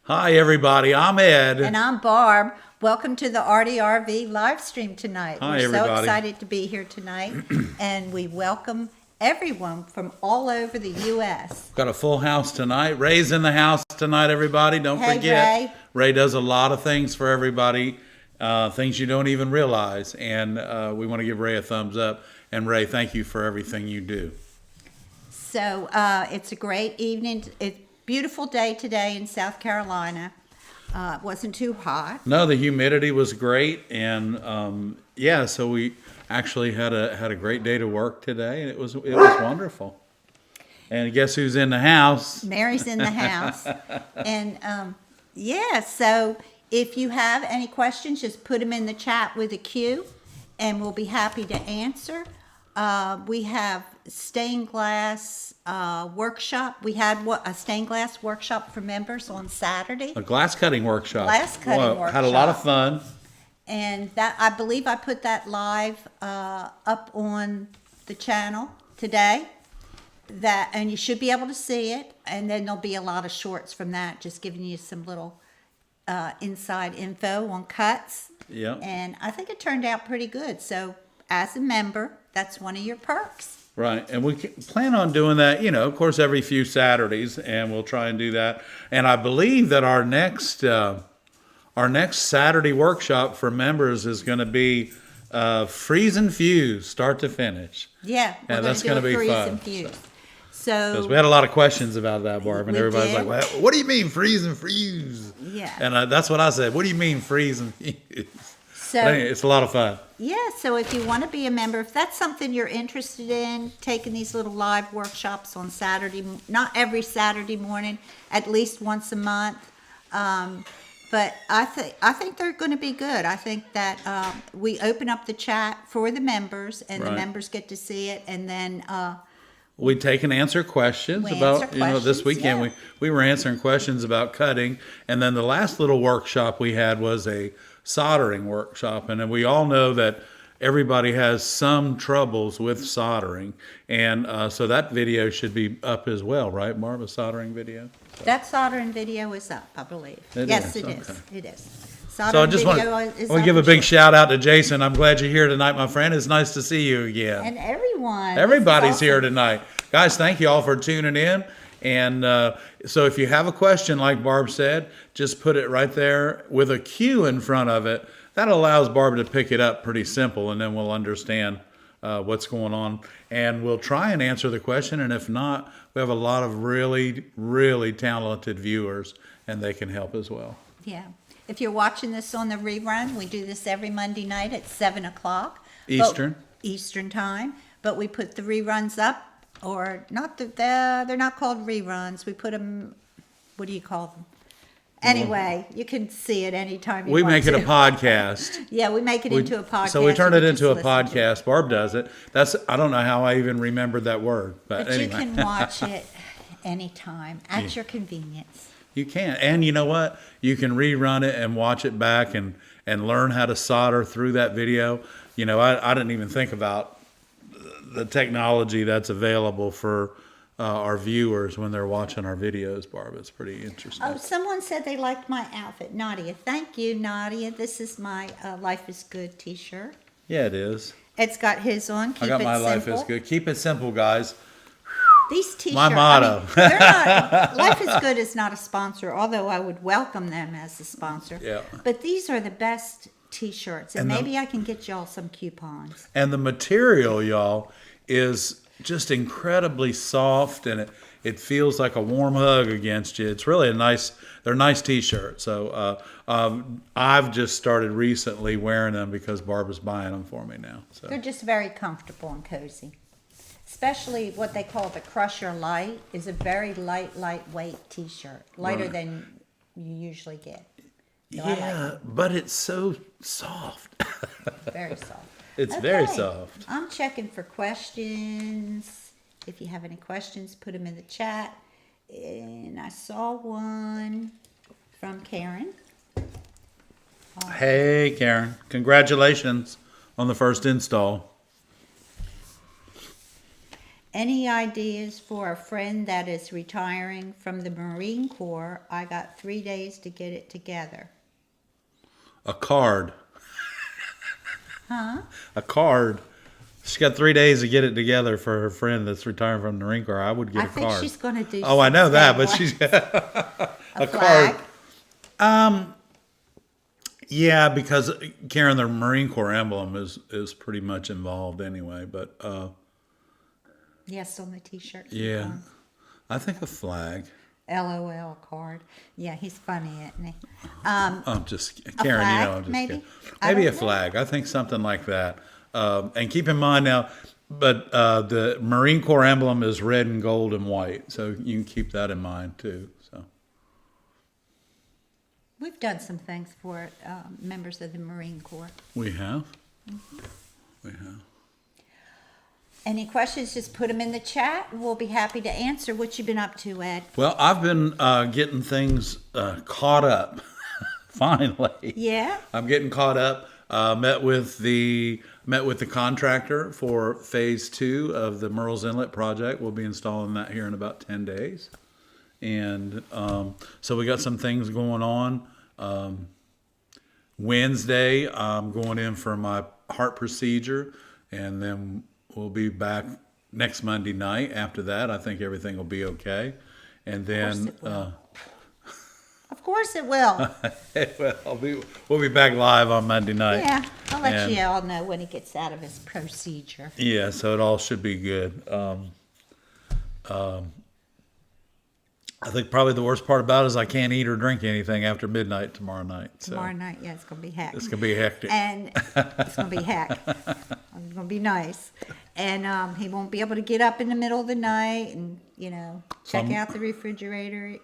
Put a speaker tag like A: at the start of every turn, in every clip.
A: Hi, everybody. I'm Ed.
B: And I'm Barb. Welcome to the ARTyRV Livestream tonight.
A: Hi,
B: We're
A: everybody.
B: so excited to be here tonight, and we welcome everyone from all over the U.S.
A: Got a full house tonight. Ray's in the house tonight, everybody. Don't
B: Hey,
A: forget.
B: Ray.
A: Ray does a lot of things for everybody, things you don't even realize. And we want to give Ray a thumbs up. And Ray, thank you for everything you do.
B: So it's a great evening. It's a beautiful day today in South Carolina. It wasn't too hot.
A: No, the humidity was great. And yeah, so we actually had a great day to work today. And it was wonderful. And guess who's in the house?
B: Mary's in the house. And yeah, so if you have any questions, just put them in the chat with a Q, and we'll be happy to answer. We have stained glass workshop. We had a stained glass workshop for members on Saturday.
A: A glass cutting workshop.
B: Glass cutting workshop.
A: Had a lot of fun.
B: And that, I believe I put that live up on the channel today. And you should be able to see it. And then there'll be a lot of shorts from that, just giving you some little inside info on cuts.
A: Yeah.
B: And I think it turned out pretty good. So as a member, that's one of your perks.
A: Right, and we plan on doing that, of course, every few Saturdays, and we'll try and do that. And I believe that our next Saturday workshop for members is going to be freeze and fuse, start to finish.
B: Yeah, we're
A: that's
B: going to
A: be
B: freeze
A: fun.
B: and fuse. So
A: Because we had a lot of questions about that, Barb, and
B: We
A: everybody's
B: did.
A: like, well, "What do you mean freeze and fuse?"
B: Yeah.
A: And that's what I said. What do you mean freeze and fuse?
B: So
A: But anyway, it's a lot of fun.
B: yeah, so if you want to be a member, if that's something you're interested in, taking these little live workshops on Saturday, not every Saturday morning, at least once a month. But I think they're going to be good. I think that we open up the chat for the members, and the
A: Right.
B: members get to see it, and then
A: We take and answer questions
B: We
A: about,
B: answer
A: this
B: questions,
A: weekend
B: yeah.
A: we were answering questions about cutting. And then the last little workshop we had was a soldering workshop. And then we all know that everybody has some troubles with soldering. And so that video should be up as well, right, Barb? A soldering video?
B: that soldering video is up, I believe.
A: It
B: Yes,
A: is,
B: it is.
A: okay.
B: It is.
A: So I
B: Soldering
A: just want
B: video
A: to
B: is
A: give
B: up
A: a
B: and
A: big
B: short.
A: shout out to Jason. I'm glad you're here tonight, my friend. It's nice to see you again.
B: And everyone.
A: Everybody's
B: This is
A: here
B: awesome.
A: tonight. Guys, thank you all for tuning in. And so if you have a question, like Barb said, just put it right there with a Q in front of it. That allows Barb to pick it up pretty simple, and then we'll understand what's going on. And we'll try and answer the question. And if not, we have a lot of really, really talented viewers, and they can help as well.
B: Yeah. If you're watching this on the rerun, we do this every Monday night at 7 o'clock.
A: Eastern.
B: Eastern time. But we put the reruns up, or not, they're not called reruns. We put them, what do you call them? Anyway, you can see it anytime you
A: We
B: want
A: make it
B: to.
A: a podcast.
B: Yeah, we make it into a podcast.
A: So we turn
B: You
A: it
B: can
A: into a
B: just listen to it.
A: podcast. Barb does it. I don't know how I even remembered that word. But
B: But
A: anyway.
B: you can watch it anytime at your convenience.
A: You can. And you know what? You can rerun it and watch it back and learn how to solder through that video. I didn't even think about the technology that's available for our viewers when they're watching our videos, Barb. It's pretty interesting.
B: Oh, someone said they liked my outfit. Nadia. Thank you, Nadia. This is my Life is Good t-shirt.
A: Yeah, it is.
B: It's got his on. Keep
A: I got
B: it
A: my
B: simple.
A: Life is Good. Keep it simple, guys.
B: These t-shirts.
A: My motto.
B: They're not, Life is Good is not a sponsor, although I would welcome them as a sponsor.
A: Yeah.
B: But these are the best t-shirts, and
A: And
B: maybe I can get y'all some coupons.
A: And the material, y'all, is just incredibly soft, and it feels like a warm hug against you. It's really they're nice t-shirts. So I've just started recently wearing them because Barb is buying them for me now. So
B: They're just very comfortable and cozy. Especially what they call the Crusher Light is a very lightweight t-shirt. Lighter
A: Right.
B: than you usually get. So I like
A: yeah, but it's so soft.
B: it. Very soft.
A: It's very
B: Okay,
A: soft.
B: I'm checking for questions. If you have any questions, put them in the chat. And I saw one from Karen.
A: Hey, Karen. Congratulations on the first install.
B: Any ideas for a friend that is retiring from the Marine Corps? I got 3 days to get it together.
A: A card.
B: Huh?
A: A card. She's got 3 days to get it together for her friend that's retiring from the Marine Corps. I would get a card.
B: I think she's going to do.
A: Oh, I know that, but
B: something
A: she's
B: a
A: card.
B: flag.
A: Yeah, because Karen, the Marine Corps emblem is pretty much involved anyway. But
B: Yes, on the T-shirt.
A: yeah, I think a flag.
B: LOL card. Yeah, he's funny, isn't he?
A: I'm just Karen.
B: flag,
A: You know, I'm just
B: maybe?
A: kidding.
B: I
A: Maybe a
B: don't know.
A: flag. I think something like that. And keep in mind now, but the Marine Corps emblem is red and gold and white, so you can keep that in mind too. So
B: We've done some things for members of the Marine Corps.
A: we have. We have.
B: Any questions, just put them in the chat and we'll be happy to answer. What you been up to, Ed?
A: Well, I've been getting things caught up. Finally,
B: Yeah?
A: I'm getting caught up. Met with the contractor for phase 2 of the Merle's Inlet project. We'll be installing that here in about 10 days, and so we got some things going on. Wednesday, I'm going in for my heart procedure, and then we'll be back next Monday night. After that, I think everything will be okay, and then.
B: Of course it will.
A: Well, we'll be back live on Monday night.
B: Yeah, I'll let
A: And-
B: you all know when he gets out of his procedure.
A: Yeah, so it all should be good. I think probably the worst part about it is I can't eat or drink anything after midnight tomorrow night. So
B: Tomorrow night, yeah, it's going to be heck.
A: it's gonna be hectic.
B: And it's going to be heck. It's going to be nice. And he won't be able to get up in the middle of the night and, check
A: Some-
B: out the refrigerator.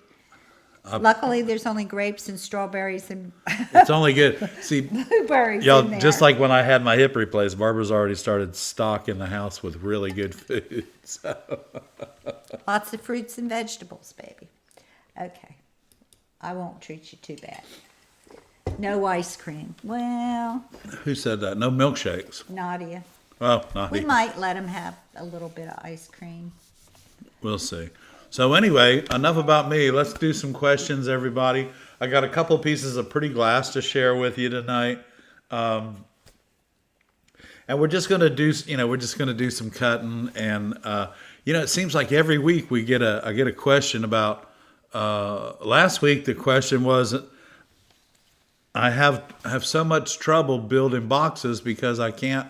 B: Luckily, there's only grapes and strawberries and
A: It's only good. See,
B: blueberries
A: y'all,
B: in there.
A: just like when I had my hip replaced, Barbara's already started stocking the house with really good food. So.
B: Lots of fruits and vegetables, baby. Okay. I won't treat you too bad. No ice cream. Well,
A: Who said that? No milkshakes.
B: Nadia.
A: Well, not
B: We
A: he.
B: might let him have a little bit of ice cream.
A: We'll see. So anyway, enough about me. Let's do some questions, everybody. I got a couple pieces of pretty glass to share with you tonight, and we're just gonna do, some cutting. And it seems like every week I get a question about. Last week the question was, I have so much trouble building boxes because I can't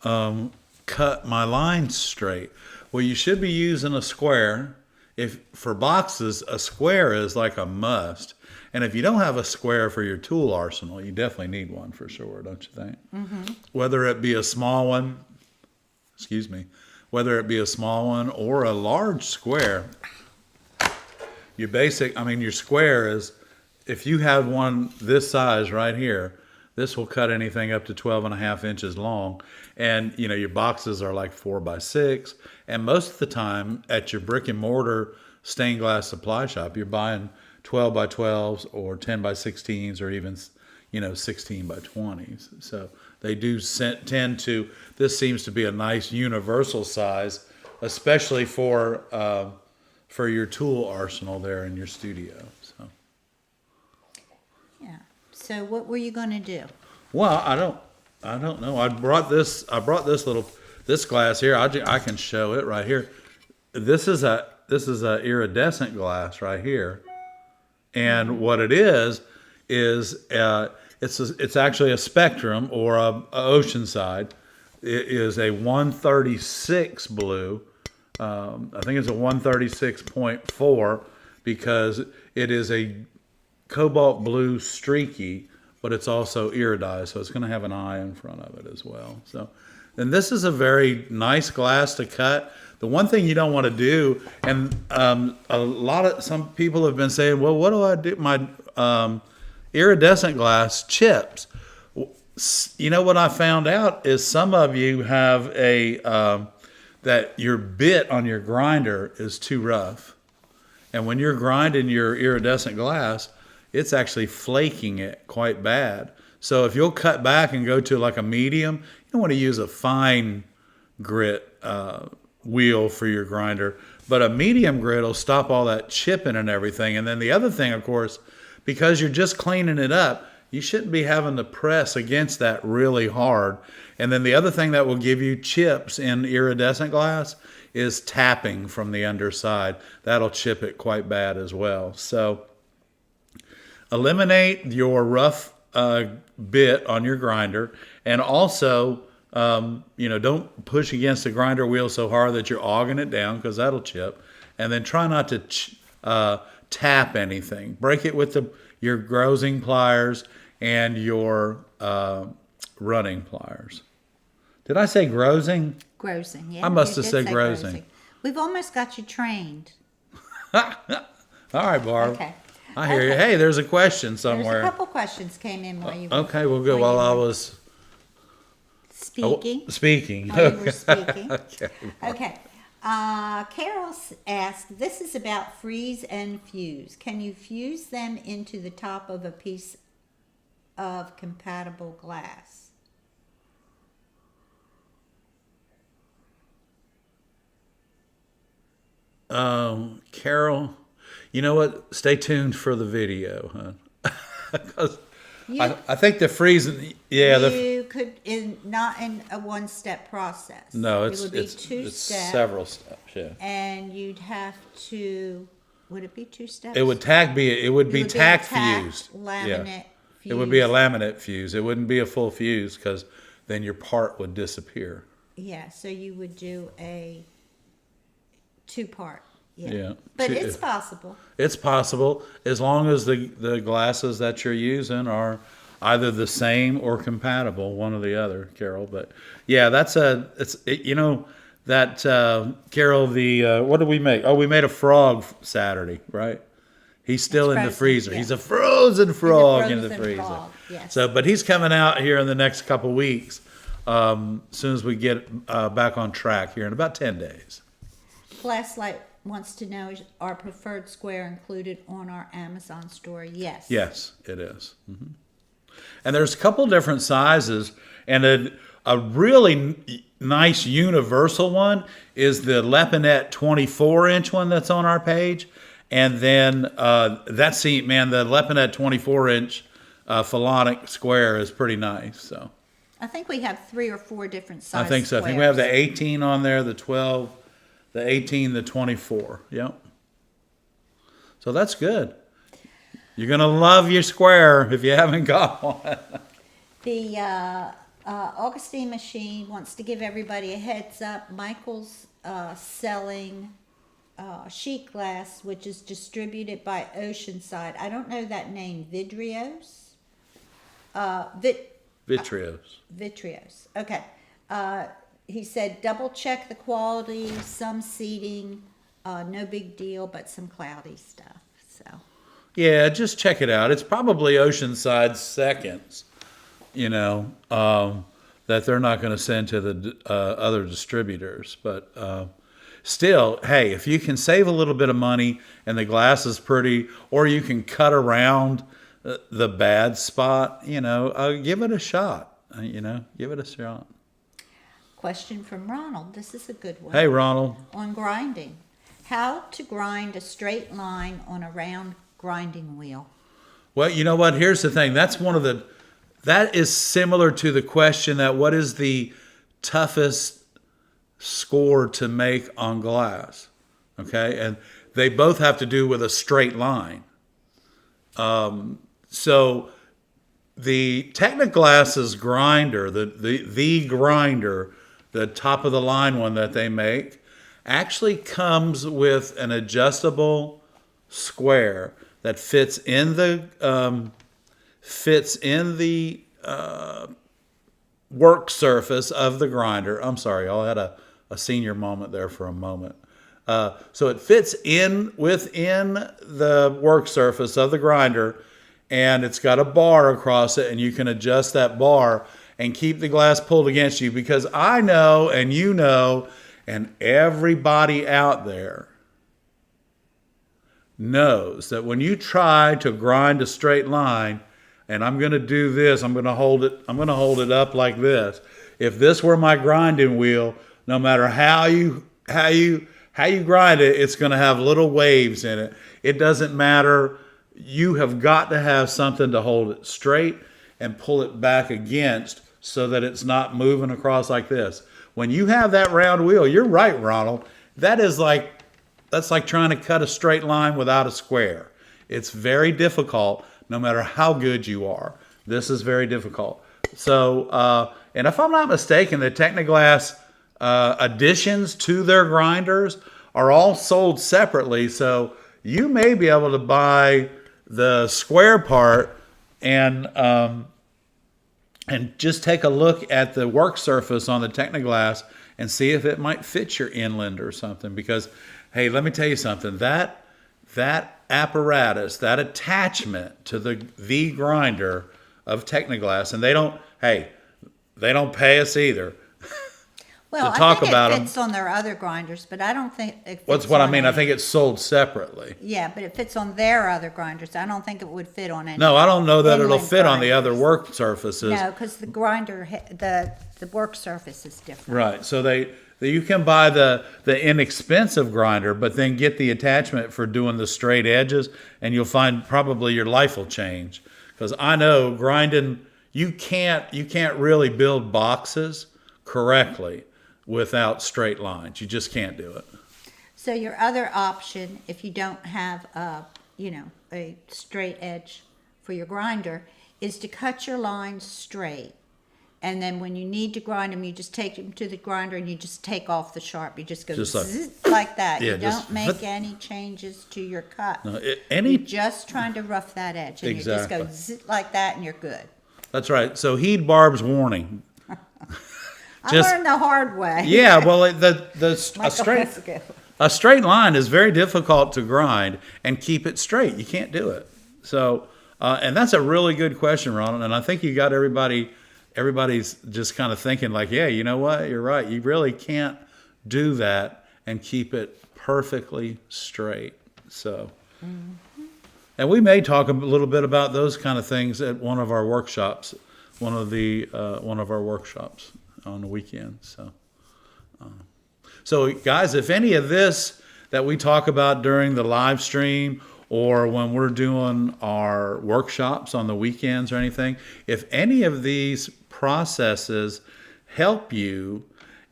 A: cut my lines straight. Well, you should be using a square. If for boxes, a square is like a must. And if you don't have a square for your tool arsenal, you definitely need one for sure, don't you think? Mm-hmm. Whether it be a small one, whether it be a small one or a large square, your square is, if you have one this size right here, this will cut anything up to 12.5 inches long. And, your boxes are like 4 by 6. And most of the time at your brick and mortar stained glass supply shop, you're buying 12 by 12s or 10 by 16s or even, 16 by 20s. So they do tend to, this seems to be a nice universal size, especially for your tool arsenal there in your studio. So.
B: Yeah. So what were you going to do?
A: Well, I don't know. I brought this glass here. I can show it right here. This is a iridescent glass right here, and what it is it's actually a spectrum or a oceanside. It is a 136 blue. I think it's a 136.4 because it is a cobalt blue streaky, but it's also iridized, so it's going to have an eye in front of it as well. So, and this is a very nice glass to cut. The one thing you don't want to do, and some people have been saying, well, what do I do? My iridescent glass chips. What I found out is some of you have that your bit on your grinder is too rough. And when you're grinding your iridescent glass, it's actually flaking it quite bad. So if you'll cut back and go to like a medium, you don't want to use a fine grit wheel for your grinder. But a medium grit will stop all that chipping and everything. And then the other thing, of course, because you're just cleaning it up, you shouldn't be having to press against that really hard. And then the other thing that will give you chips in iridescent glass is tapping from the underside. That'll chip it quite bad as well. So eliminate your rough bit on your grinder, and also don't push against the grinder wheel so hard that you're ogging it down, because that'll chip. And then try not to tap anything. Break it with your grozing pliers and your running pliers. Did I say grozing?
B: Grozing, yeah.
A: I must
B: you
A: have
B: did
A: said
B: say
A: grozing.
B: We've almost got you trained.
A: All right, Barb.
B: Okay.
A: I hear you. Hey, there's a question
B: There's
A: somewhere.
B: a couple questions came in while you were
A: Okay, well, good.
B: while
A: While
B: you
A: I
B: were
A: was
B: speaking.
A: speaking.
B: While you were speaking.
A: Okay.
B: Okay. Carol asked, this is about freeze and fuse. Can you fuse them into the top of a piece of compatible glass?
A: Carol, you know what? Stay tuned for the video, huh? 'Cause I think the freezing,
B: You could not in a one-step process.
A: No,
B: it would be
A: it's
B: two-step,
A: several steps. Yeah,
B: and you'd have to. Would it be two steps?
A: it would be tack
B: tack
A: fused.
B: laminate
A: It would be a
B: fuse.
A: laminate fuse. It wouldn't be a full fuse, because then your part would disappear.
B: Yeah, so you would do a two-part.
A: Yeah.
B: But
A: Two-
B: it's possible.
A: It's possible, as long as the glasses that you're using are either the same or compatible, one or the other, Carol. But yeah, Carol, what did we make? Oh, we made a frog Saturday, right? He's still
B: It's
A: in the
B: frozen,
A: freezer.
B: yeah.
A: He's a frozen frog in the
B: frozen
A: freezer.
B: frog, yes.
A: So, but he's coming out here in the next couple weeks, as soon as we get back on track here in about 10 days.
B: Glasslight wants to know, is our preferred square included on our Amazon store? Yes.
A: Yes, it is. And there's a couple different sizes, and a really nice universal one is the Lepinette 24-inch one that's on our page. And then the Lepinette 24-inch Philonic square is pretty nice. So
B: I think we have 3 or 4 different sizes.
A: I think so. I think we have the 18 on there, the 12, the 18, the 24. Yep. So that's good. You're going to love your square if you haven't got one.
B: The Augustine Machine wants to give everybody a heads up. Michael's selling sheet glass, which is distributed by Oceanside. I don't know that name. Vidrios?
A: Vitreos.
B: Vitreos. Okay. He said double check the quality, some seating, no big deal, but some cloudy stuff. So
A: Yeah, just check it out. It's probably Oceanside seconds, that they're not going to send to the other distributors. But still, hey, if you can save a little bit of money and the glass is pretty, or you can cut around the bad spot, give it a shot. Give it a shot.
B: question from Ronald. This is a good one.
A: Hey, Ronald.
B: On grinding. How to grind a straight line on a round grinding wheel.
A: Well, you know what? Here's the thing. That is similar to the question that what is the toughest score to make on glass? Okay, and they both have to do with a straight line. So the Technoglass's grinder, the grinder, the top of the line one that they make, actually comes with an adjustable square that fits in the work surface of the grinder. I'm sorry, I had a senior moment there for a moment. So it fits within the work surface of the grinder, and it's got a bar across it, and you can adjust that bar and keep the glass pulled against you, because I know, and you know, and everybody out there knows that when you try to grind a straight line, and I'm going to do this, I'm going to hold it up like this. If this were my grinding wheel, no matter how how you grind it, it's going to have little waves in it. It doesn't matter. You have got to have something to hold it straight and pull it back against so that it's not moving across like this. When you have that round wheel, you're right, Ronald. That's like trying to cut a straight line without a square. It's very difficult, no matter how good you are. This is very difficult. So, and if I'm not mistaken, the Technoglass additions to their grinders are all sold separately. So you may be able to buy the square part and just take a look at the work surface on the Technoglass and see if it might fit your inland or something. Because, hey, let me tell you something. That apparatus, that attachment to the V grinder of Technoglass, and they don't pay us either.
B: Well,
A: to talk
B: I think
A: about
B: it fits on their other grinders, but I don't think it fits
A: What's what I
B: on
A: mean. I
B: any-
A: think it's sold separately.
B: Yeah, but it fits on their other grinders. I don't think it would fit on any.
A: No, I don't know that it'll
B: inland
A: fit on the other
B: grinders.
A: work surfaces.
B: No, because the grinder, the work surface is different.
A: Right. So you can buy the inexpensive grinder, but then get the attachment for doing the straight edges, and you'll find probably your life will change. Because I know grinding, you can't really build boxes correctly without straight lines. You just can't do it.
B: So your other option, if you don't have a straight edge for your grinder, is to cut your lines straight. And then when you need to grind them, you just take them to the grinder and you just take off the sharp. You just go
A: Just like-
B: zzz, like that.
A: Yeah,
B: You
A: just
B: don't make any changes to your cut.
A: No,
B: You're just trying to rough that edge. And you just go
A: Exactly.
B: zzz, like that and you're good.
A: That's right. So heed Barb's warning.
B: I learned the hard way.
A: Yeah, well,
B: Michael
A: a straight line is very difficult to grind and keep it straight. You can't do it. So, and that's a really good question, Ronald. And I think you got everybody's just kind of thinking like, yeah, you know what? You're right. You really can't do that and keep it perfectly straight. So, and we may talk a little bit about those kind of things at one of our workshops, one of our workshops on the weekend. So guys, if any of this that we talk about during the live stream or when we're doing our workshops on the weekends or anything, if any of these processes help you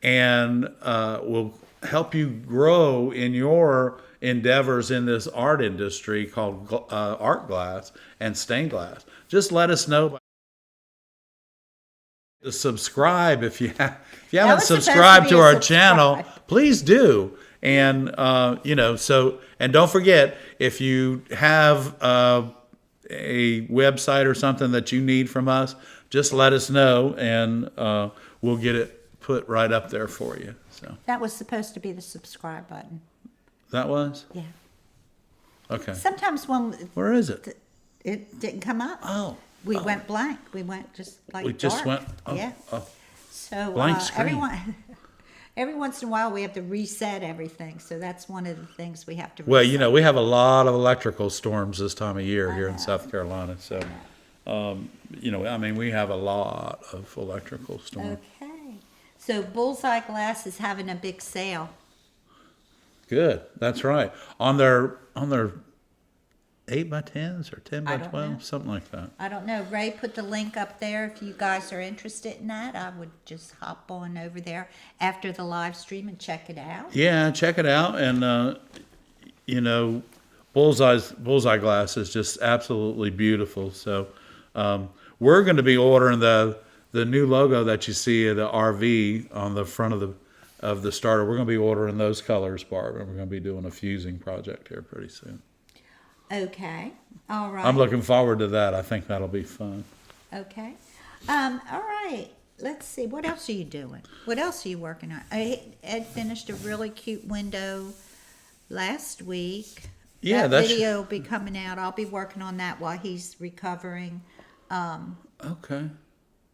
A: and will help you grow in your endeavors in this art industry called art glass and stained glass, just let us know. To subscribe if you haven't subscribed to our channel, please do. And and don't forget, if you have a website or something that you need from us, just let us know and we'll get it put right up there for you. So
B: That was supposed to be the subscribe button.
A: that was
B: Yeah.
A: okay.
B: Sometimes when
A: Where is it?
B: it didn't come up,
A: Oh,
B: we went blank. We went just like
A: we just
B: dark.
A: went. Oh,
B: Yeah.
A: oh.
B: So
A: Blank screen.
B: every once in a while we have to reset everything. So that's one of the things we have to.
A: Well,
B: reset.
A: we have a lot of electrical storms this time of year here in South Carolina. So, we have a lot of electrical storms.
B: Okay. So Bullseye Glass is having a big sale.
A: Good. That's right. On their 8x10s or 10
B: I
A: by
B: don't
A: 12,
B: know.
A: something like that.
B: I don't know. Ray put the link up there. If you guys are interested in that, I would just hop on over there after the live stream and check it out.
A: Yeah, check it out. And Bullseye Glass is just absolutely beautiful. So we're going to be ordering the new logo that you see of the RV on the front of the starter. We're going to be ordering those colors, Barb, and we're going to be doing a fusing project here pretty soon.
B: Okay. All right.
A: I'm looking forward to that. I think that'll be fun.
B: Okay. All right. Let's see. What else are you doing? What else are you working on? Ed finished a really cute window last week.
A: Yeah,
B: that
A: that's
B: video will be coming out. I'll be working on that while he's recovering.
A: okay.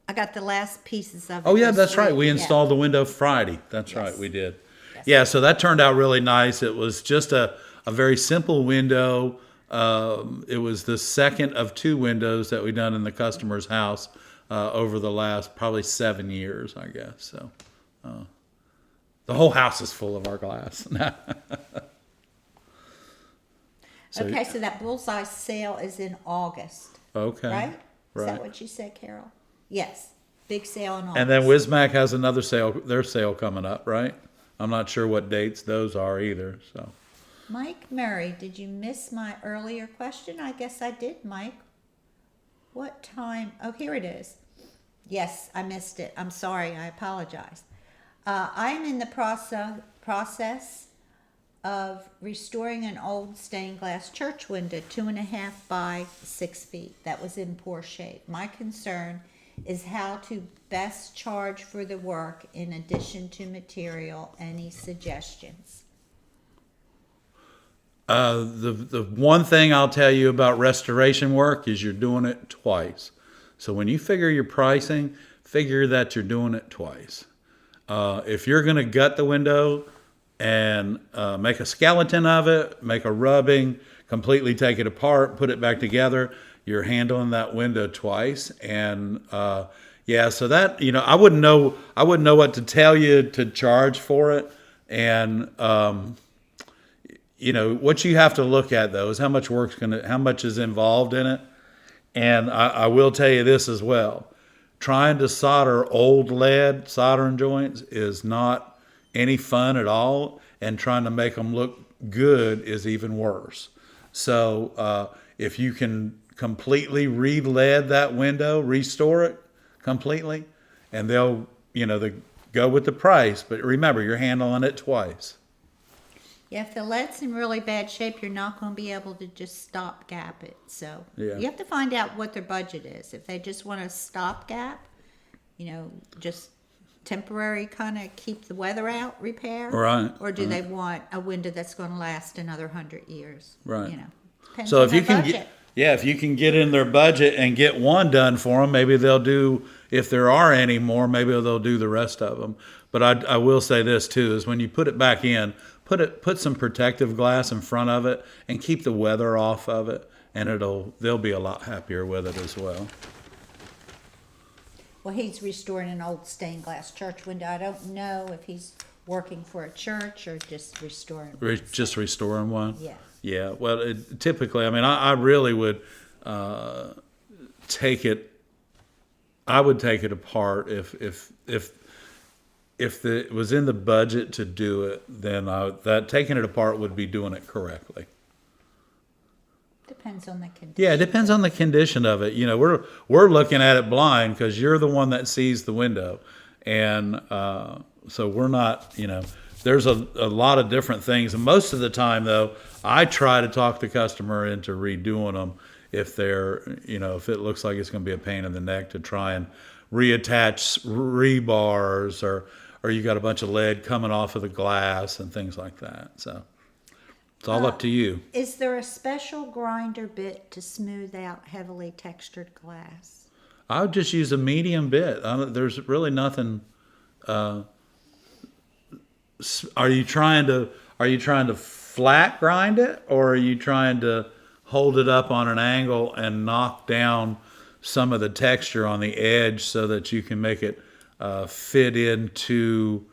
B: I got the last pieces of it.
A: Oh yeah,
B: this
A: that's right.
B: week.
A: We
B: Yeah.
A: installed the window Friday. That's
B: Yes.
A: right, we did.
B: Yes.
A: Yeah, so that turned out really nice. It was just a very simple window. It was the second of 2 windows that we done in the customer's house over the last probably 7 years, I guess. So The whole house is full of our glass. So,
B: Okay, so that bullseye sale is in August,
A: okay.
B: right? Is
A: Right.
B: that what you said, Carol? Yes, big sale in August.
A: And then Wismac has another sale, their sale coming up, right? I'm not sure what dates those are either, so.
B: Mike Murray, did you miss my earlier question? I guess I did, Mike. What time? Oh, here it is. Yes, I missed it. I'm sorry. I apologize. I'm in the process of restoring an old stained glass church window, 2.5 by 6 feet. That was in poor shape. My concern is how to best charge for the work in addition to material. Any suggestions?
A: The one thing I'll tell you about restoration work is you're doing it twice. So when you figure your pricing, figure that you're doing it twice. If you're going to gut the window and make a skeleton of it, make a rubbing, completely take it apart, put it back together, you're handling that window twice. And yeah, so that, I wouldn't know what to tell you to charge for it. And what you have to look at though is how much how much is involved in it. And I will tell you this as well. Trying to solder old lead soldering joints is not any fun at all. And trying to make them look good is even worse. So if you can completely re-lead that window, restore it completely, and they'll, go with the price. But remember, you're handling it twice.
B: Yeah, if the lead's in really bad shape, you're not going to be able to just stopgap it. So
A: Yeah.
B: you have to find out what their budget is. If they just want a stopgap, just temporary kind of keep the weather out repair.
A: Right.
B: Or do they want a window that's going to last another 100 years?
A: Right.
B: Depends
A: So
B: on
A: if you
B: their
A: can
B: budget.
A: if you can get in their budget and get one done for them, maybe they'll do, if there are any more, maybe they'll do the rest of them. But I will say this too, is when you put it back in, put some protective glass in front of it and keep the weather off of it, and they'll be a lot happier with it as well.
B: Well, he's restoring an old stained glass church window. I don't know if he's working for a church or just restoring one.
A: Just restoring one?
B: Yes.
A: Yeah, well, typically, I really would take it. I would take it apart if it was in the budget to do it. Then that taking it apart would be doing it correctly.
B: Depends on the condition.
A: Yeah, it depends on the condition of it. We're looking at it blind because you're the one that sees the window, and so we're not. There's a lot of different things, and most of the time, though, I try to talk the customer into redoing them if if it looks like it's going to be a pain in the neck to try and reattach rebars, or you got a bunch of lead coming off of the glass and things like that. So it's all up to you.
B: Is there a special grinder bit to smooth out heavily textured glass?
A: I would just use a medium bit. There's really nothing. Are you trying to flat grind it, or are you trying to hold it up on an angle and knock down some of the texture on the edge so that you can make it fit into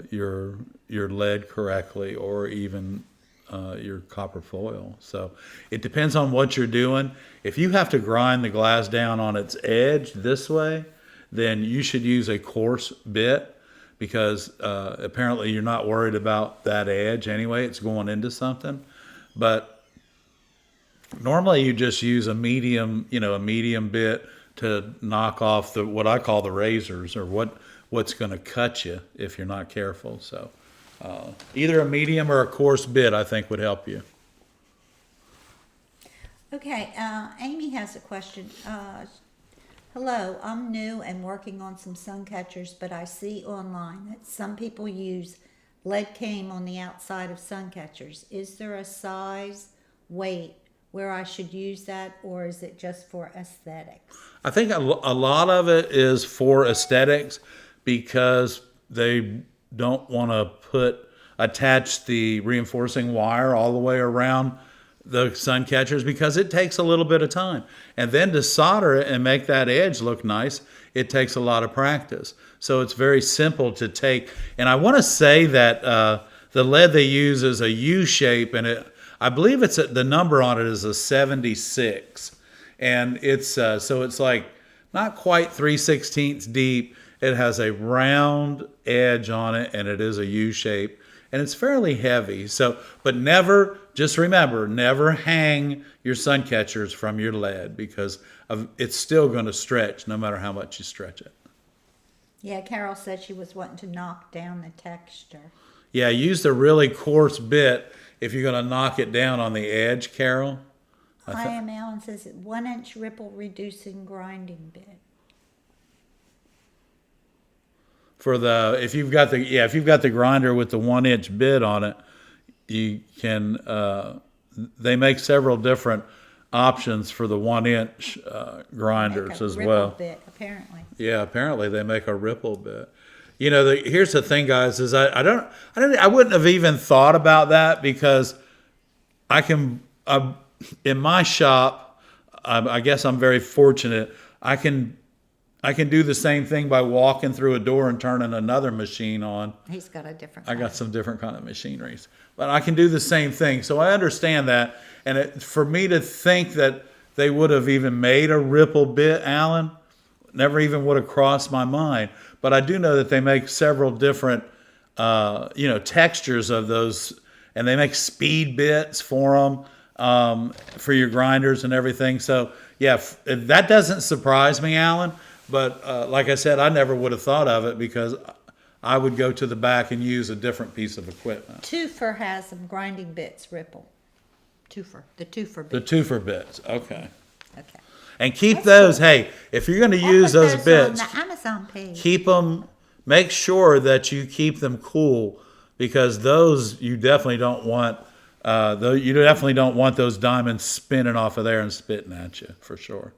A: your lead correctly, or even your copper foil? So it depends on what you're doing. If you have to grind the glass down on its edge this way, then you should use a coarse bit, because apparently you're not worried about that edge anyway. It's going into something. But normally you just use a medium bit to knock off what I call the razors, or what's going to cut you if you're not careful. So either a medium or a coarse bit, I think, would help you.
B: Okay, Amy has a question. Hello, I'm new and working on some sun catchers, but I see online that some people use lead came on the outside of sun catchers. Is there a size, weight where I should use that, or is it just for aesthetics?
A: I think a lot of it is for aesthetics, because they don't want to attach the reinforcing wire all the way around the sun catchers because it takes a little bit of time. And then to solder it and make that edge look nice, it takes a lot of practice. So it's very simple to take. And I want to say that the lead they use is a U shape, and I believe the number on it is a 76. And it's so it's like not quite 3/16 deep. It has a round edge on it, and it is a U shape, and it's fairly heavy. So, but just remember, never hang your sun catchers from your lead because it's still going to stretch no matter how much you stretch it.
B: Yeah, Carol said she was wanting to knock down the texture.
A: Yeah, use the really coarse bit if you're going to knock it down on the edge, Carol.
B: I am Alan says 1-inch ripple reducing grinding bit.
A: If you've got the grinder with the 1-inch bit on it, you can they make several different options for the 1-inch grinders as well.
B: Bit, apparently.
A: Yeah, apparently they make a ripple bit. You know, here's the thing, guys, is I wouldn't have even thought about that because in my shop, I guess I'm very fortunate. I can do the same thing by walking through a door and turning another machine on.
B: He's got a different
A: I got some different kind of machineries. But I can do the same thing. So I understand that. And for me to think that they would have even made a ripple bit, Alan, never even would have crossed my mind. But I do know that they make several different, textures of those. And they make speed bits for them. For your grinders and everything. So, yeah, that doesn't surprise me, Alan. But like I said, I never would have thought of it because I would go to the back and use a different piece of equipment.
B: Twofer has some grinding bits, ripple. The twofer bits.
A: The twofer bits, okay.
B: Okay.
A: And keep those, hey, if you're going to use those bits,
B: on the Amazon page.
A: Make sure that you keep them cool because those you definitely don't want. You definitely don't want those diamonds spinning off of there and spitting at you, for sure.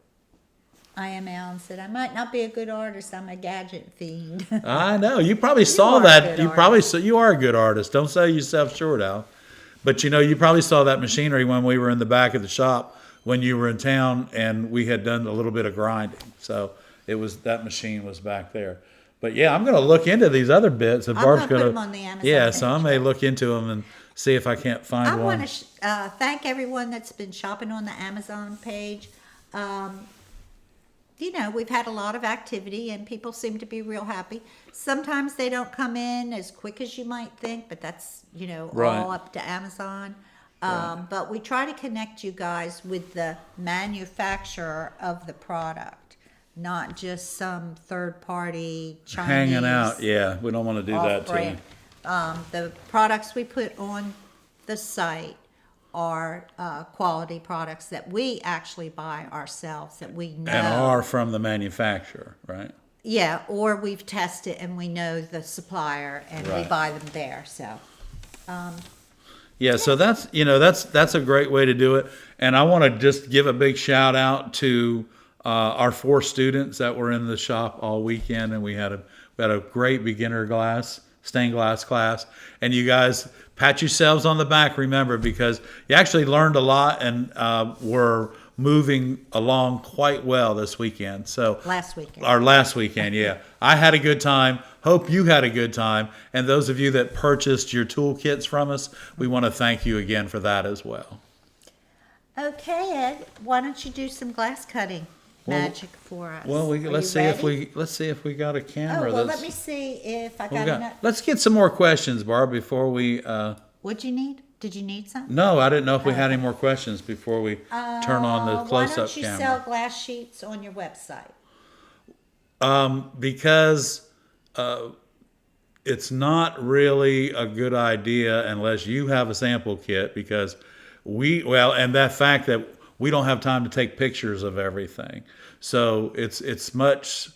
B: I am Alan said, I might not be a good artist. I'm a gadget fiend.
A: I know. You probably saw that. You are a good artist. Don't sell yourself short, Al. But you probably saw that machinery when we were in the back of the shop when you were in town, and we had done a little bit of grinding. So that machine was back there. But yeah, I'm going to look into these other bits.
B: I'm going to put them on the Amazon page.
A: So I may look into them and see if I can't find one.
B: I want to thank everyone that's been shopping on the Amazon page. We've had a lot of activity and people seem to be real happy. Sometimes they don't come in as quick as you might think, but that's,
A: Right.
B: all up to Amazon. But we try to connect you guys with the manufacturer of the product, not just some third-party Chinese.
A: Hanging out, yeah. We don't want to do that to them.
B: The products we put on the site are quality products that we actually buy ourselves, that we know.
A: And are from the manufacturer, right?
B: Yeah, or we've tested and we know the supplier and we
A: Right.
B: buy them there. So,
A: Yeah, so that's a great way to do it. And I want to just give a big shout out to our 4 students that were in the shop all weekend, and we had a great beginner stained glass class. And you guys pat yourselves on the back, remember, because you actually learned a lot and were moving along quite well this weekend. So
B: last weekend.
A: Our last weekend, yeah. I had a good time. Hope you had a good time. And those of you that purchased your toolkits from us, we want to thank you again for that as well.
B: Okay, Ed, why don't you do some glass cutting magic for us?
A: Well, let's see if we got a camera.
B: Let me see if I got enough.
A: Let's get some more questions, Barb, before we.
B: What'd you need? Did you need something?
A: No, I didn't know if we had any more questions before we turn on the close-up
B: Why don't you
A: camera.
B: sell glass sheets on your website?
A: Because it's not really a good idea unless you have a sample kit. Because and that fact that we don't have time to take pictures of everything, so it's much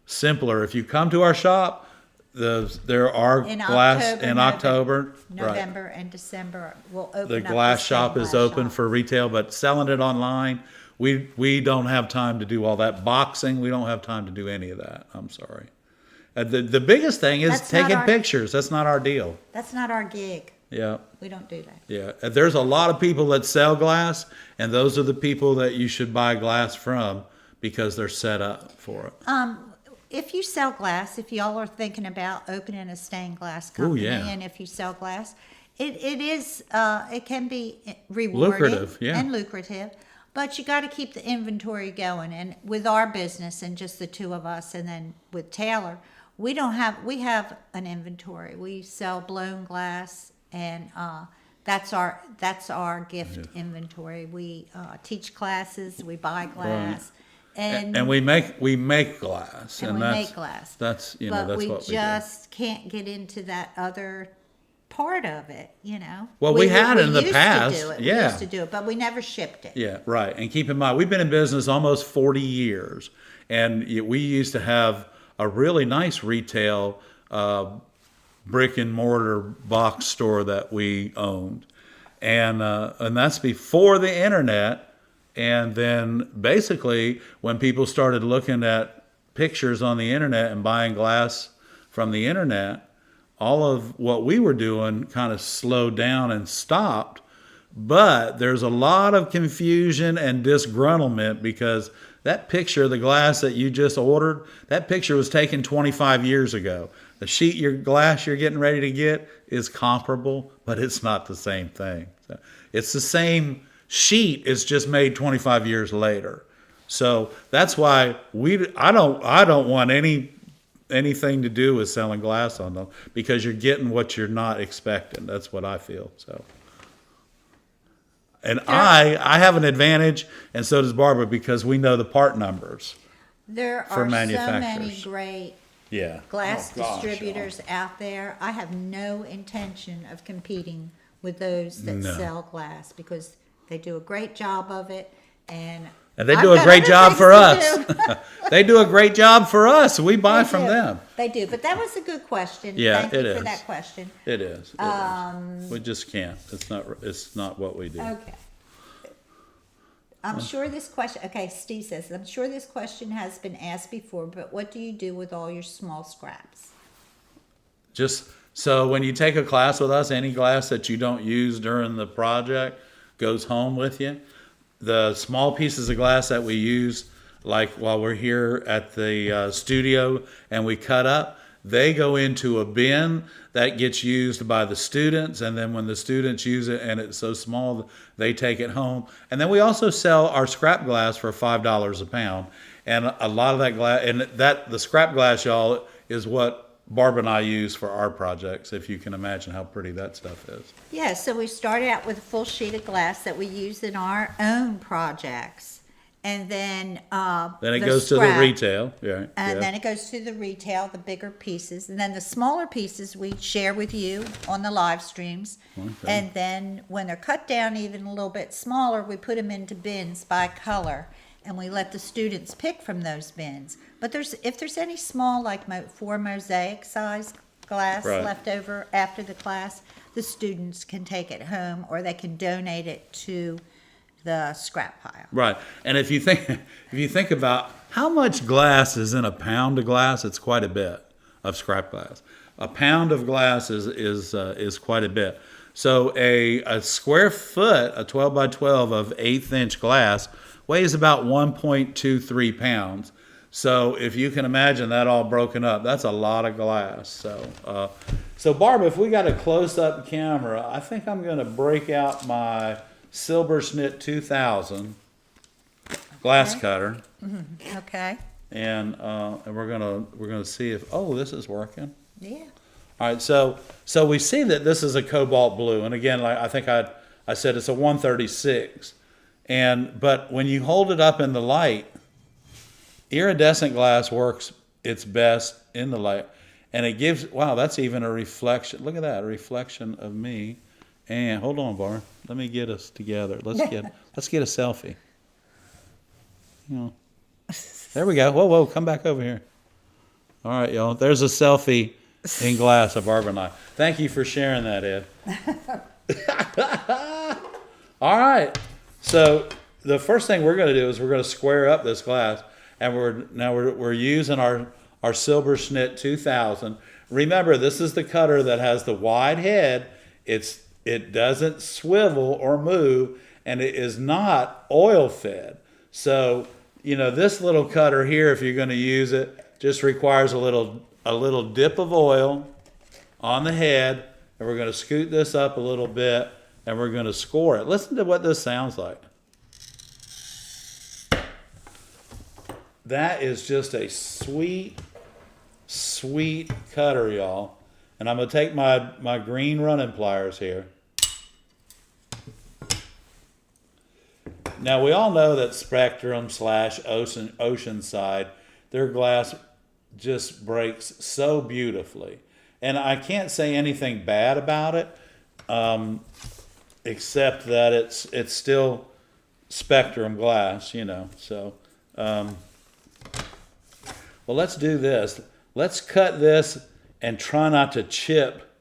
A: simpler if you come to our shop. There are glass in October,
B: November, and December. We'll open
A: the glass shop is open for retail, but selling it online, we don't have time to do all that boxing. We don't have time to do any of that. I'm sorry. The biggest thing is taking pictures. That's not our deal.
B: That's not our gig.
A: Yeah.
B: We don't do that.
A: Yeah. And there's a lot of people that sell glass, and those are the people that you should buy glass from because they're set up for it.
B: If you sell glass, if y'all are thinking about opening a stained glass company,
A: yeah.
B: and if you sell glass, it can be rewarding
A: Lucrative, yeah.
B: and lucrative, but you got to keep the inventory going. And with our business and just the two of us, and then with Taylor, we have an inventory. We sell blown glass, and that's our gift inventory. We teach classes, we buy glass. And
A: we make glass,
B: and we make glass.
A: That's
B: but
A: that's
B: we
A: what we do.
B: just can't get into that other part of it,
A: Well, we had in the
B: used
A: past,
B: to do it.
A: yeah.
B: We used to do it, but we never shipped it.
A: Yeah, right. And keep in mind, we've been in business almost 40 years, and we used to have a really nice retail brick and mortar box store that we owned, and that's before the internet. And then basically when people started looking at pictures on the internet and buying glass from the internet, all of what we were doing kind of slowed down and stopped. But there's a lot of confusion and disgruntlement because that picture, the glass that you just ordered, that picture was taken 25 years ago. The glass you're getting ready to get is comparable, but it's not the same thing. So it's the same sheet, it's just made 25 years later. So that's why I don't want anything to do with selling glass on them, because you're getting what you're not expecting. That's what I feel. So, and I have an advantage, and so does Barbara, because we know the part numbers.
B: There
A: for
B: are so
A: manufacturers.
B: many great
A: Yeah.
B: glass
A: Oh, gosh,
B: distributors out there. I have no intention of competing with those that
A: No.
B: sell glass because they do a great job of it, and
A: they
B: I've
A: do a
B: got
A: great
B: other
A: job
B: things
A: for
B: to
A: us.
B: do.
A: They do a great job for us. We buy from
B: do.
A: them.
B: They do, but that was a good question.
A: Yeah,
B: Thank
A: it
B: you for
A: is.
B: that question.
A: It is. We just can't. It's not what we do.
B: Okay. I'm sure this question, okay, Steve says, I'm sure this question has been asked before, but what do you do with all your small scraps?
A: Just so when you take a class with us, any glass that you don't use during the project goes home with you. The small pieces of glass that we use, like while we're here at the studio and we cut up, they go into a bin that gets used by the students, and then when the students use it and it's so small, they take it home. And then we also sell our scrap glass for $5 a pound. And a lot of that glass, and the scrap glass, y'all, is what Barb and I use for our projects, if you can imagine how pretty that stuff is.
B: Yeah, so we started out with a full sheet of glass that we use in our own projects. And then
A: Then it goes to the retail. Yeah.
B: And then it goes to the retail, the bigger pieces. And then the smaller pieces we share with you on the live streams.
A: Okay.
B: And then when they're cut down even a little bit smaller, we put them into bins by color. And we let the students pick from those bins. But if there's any small, like 4 mosaic size glass
A: Right.
B: left over after the class, the students can take it home or they can donate it to the scrap pile.
A: Right. And if you think about how much glass is in a pound of glass, it's quite a bit of scrap glass. A pound of glass is quite a bit. So a square foot, a 12 by 12 of 1/8 inch glass weighs about 1.23 pounds. So if you can imagine that all broken up, that's a lot of glass. So Barb, if we got a close-up camera, I think I'm going to break out my Silversnit 2000 glass cutter,
B: Okay.
A: and we're gonna see if this is working.
B: Yeah.
A: All right, so we see that this is a cobalt blue, and again, like I think I said, it's a 136, but when you hold it up in the light, iridescent glass works its best in the light, and it gives that's even a reflection. Look at that, a reflection of me. And hold on, Barb. Let me get us together. Let's get a selfie. There we go. Whoa, come back over here. All right, y'all. There's a selfie in glass of Barb and I. Thank you for sharing that, Ed. All right. So the first thing we're going to do is we're going to square up this glass, and we're using our Silversnit 2000. Remember, this is the cutter that has the wide head. it doesn't swivel or move, and it is not oil fed. So, this little cutter here, if you're going to use it, just requires a little dip of oil on the head, and we're going to scoot this up a little bit, and we're going to score it. Listen to what this sounds like. That is just a sweet, sweet cutter, y'all. And I'm going to take my green running pliers here. Now, we all know that Spectrum / Oceanside, their glass just breaks so beautifully. And I can't say anything bad about it, except that it's still Spectrum glass, So, well, let's do this. Let's cut this and try not to chip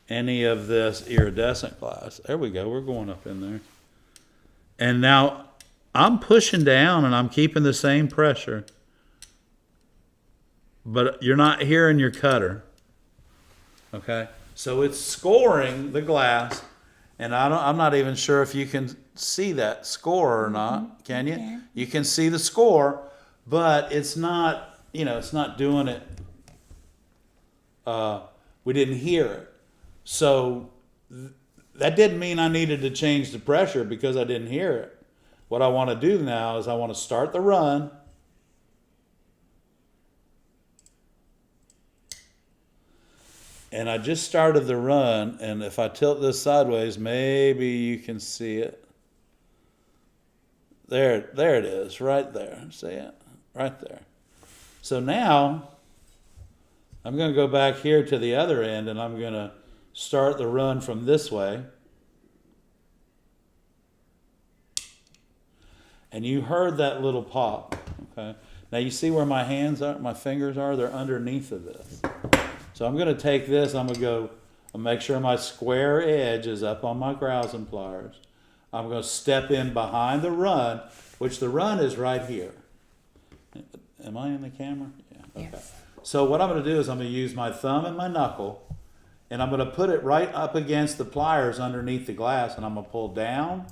A: any of this iridescent glass. There we go. We're going up in there. And now I'm pushing down and I'm keeping the same pressure. But you're not hearing your cutter. Okay? So it's scoring the glass. And I'm not even sure if you can see that score or not. Can you?
B: Okay.
A: You can see the score, but it's not, it's not doing it. We didn't hear it. So that didn't mean I needed to change the pressure because I didn't hear it. What I want to do now is I want to start the run. And I just started the run, and if I tilt this sideways, maybe you can see it. There it is, right there. See it? Right there. So now, I'm going to go back here to the other end, and I'm going to start the run from this way. And you heard that little pop, okay? Now you see where my hands are, my fingers are? They're underneath of this. So I'm going to take this, I'm going to go and make sure my square edge is up on my grousing pliers. I'm going to step in behind the run, which the run is right here. Am I in the camera? Yeah. Okay.
B: Yes.
A: So what I'm going to do is I'm going to use my thumb and my knuckle, and I'm going to put it right up against the pliers underneath the glass, and I'm going to pull down.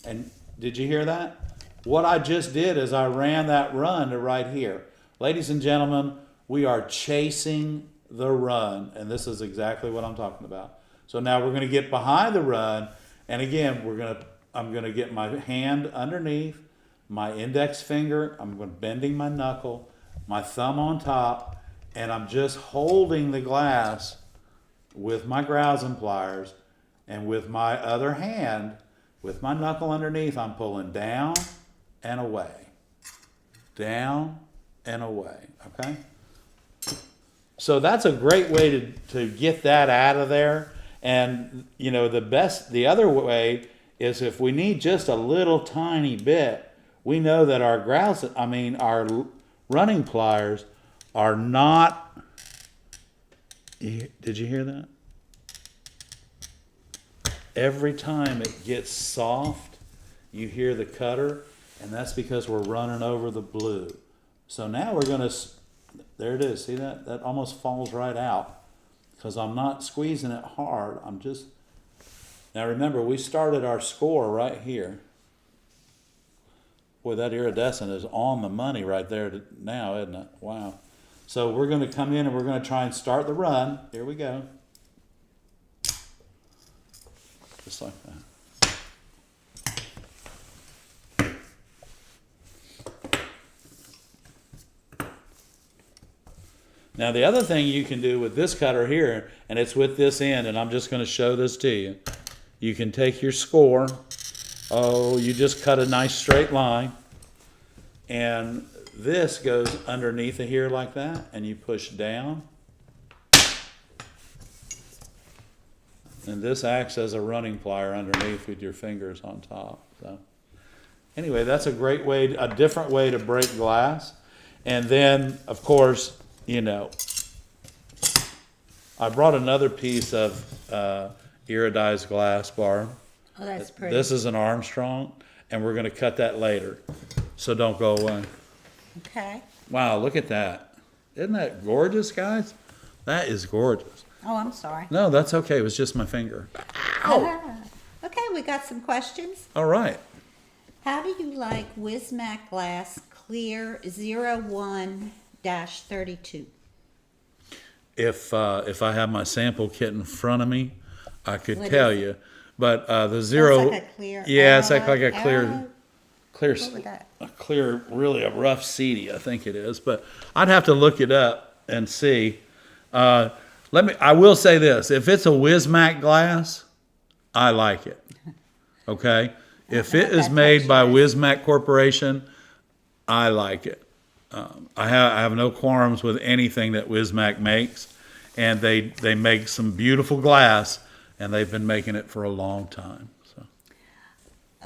A: And did you hear that? What I just did is I ran that run to right here. Ladies and gentlemen, we are chasing the run, and this is exactly what I'm talking about. So now we're going to get behind the run, and again, I'm going to get my hand underneath, my index finger, I'm bending my knuckle, my thumb on top, and I'm just holding the glass with my grousing pliers, and with my other hand, with my knuckle underneath, I'm pulling down and away. Down and away, okay? So that's a great way to get that out of there. And, the other way is if we need just a little tiny bit, we know that our our running pliers are not, did you hear that? Every time it gets soft, you hear the cutter, and that's because we're running over the blue. So now we're going to, there it is, see that? That almost falls right out because I'm not squeezing it hard. Now remember, we started our score right here. Boy, that iridescent is on the money right there now, isn't it? Wow. So we're going to come in and we're going to try and start the run. Here we go. Just like that. Now the other thing you can do with this cutter here, and it's with this end, and I'm just going to show this to you. You can take your score. Oh, you just cut a nice straight line. And this goes underneath of here like that, and you push down. And this acts as a running plier underneath with your fingers on top. So anyway, that's a great way, a different way to break glass. And then, of course, I brought another piece of iridized glass, Barb.
B: Oh, that's pretty.
A: This is an Armstrong, and we're going to cut that later. So don't go away.
B: Okay.
A: Wow, look at that. Isn't that gorgeous, guys? That is gorgeous.
B: Oh, I'm sorry.
A: No, that's okay. It was just my finger.
B: Okay, we got some questions.
A: All right.
B: How do you like Wismac Glass Clear 01-32?
A: If I have my sample kit in front of me, I could
B: What
A: tell
B: is
A: you. But the zero,
B: like a clear
A: yeah, it's like
B: arrow,
A: a clear,
B: arrow.
A: clear,
B: What would that-
A: a clear, really a rough seedy, I think it is. But I'd have to look it up and see. I will say this: if it's a Wismac glass, I like it. Okay, if it is made by Wismac Corporation, I like it. I have no qualms with anything that Wismac makes, and they make some beautiful glass, and they've been making it for a long time. So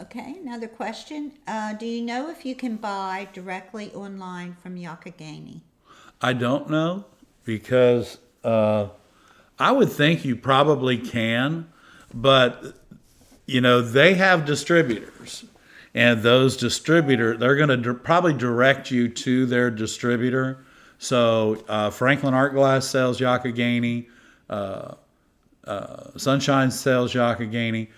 B: Okay, another question. Do you know if you can buy directly online from Yakagani?
A: I don't know because I would think you probably can, but they have distributors, and those distributors, they're going to probably direct you to their distributor. So Franklin Art Glass sells Yakagani, Sunshine sells Yakagani.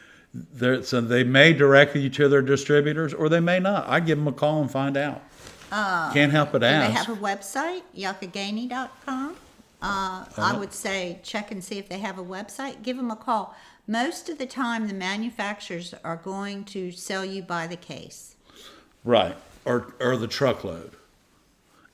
A: So they may direct you to their distributors, or they may not. I give them a call and find out. Can't help but
B: Do they
A: ask.
B: have a website, yakagani.com? I would say check and see if they have a website. Give them a call. Most of the time, the manufacturers are going to sell you by the case.
A: Right, or the truckload.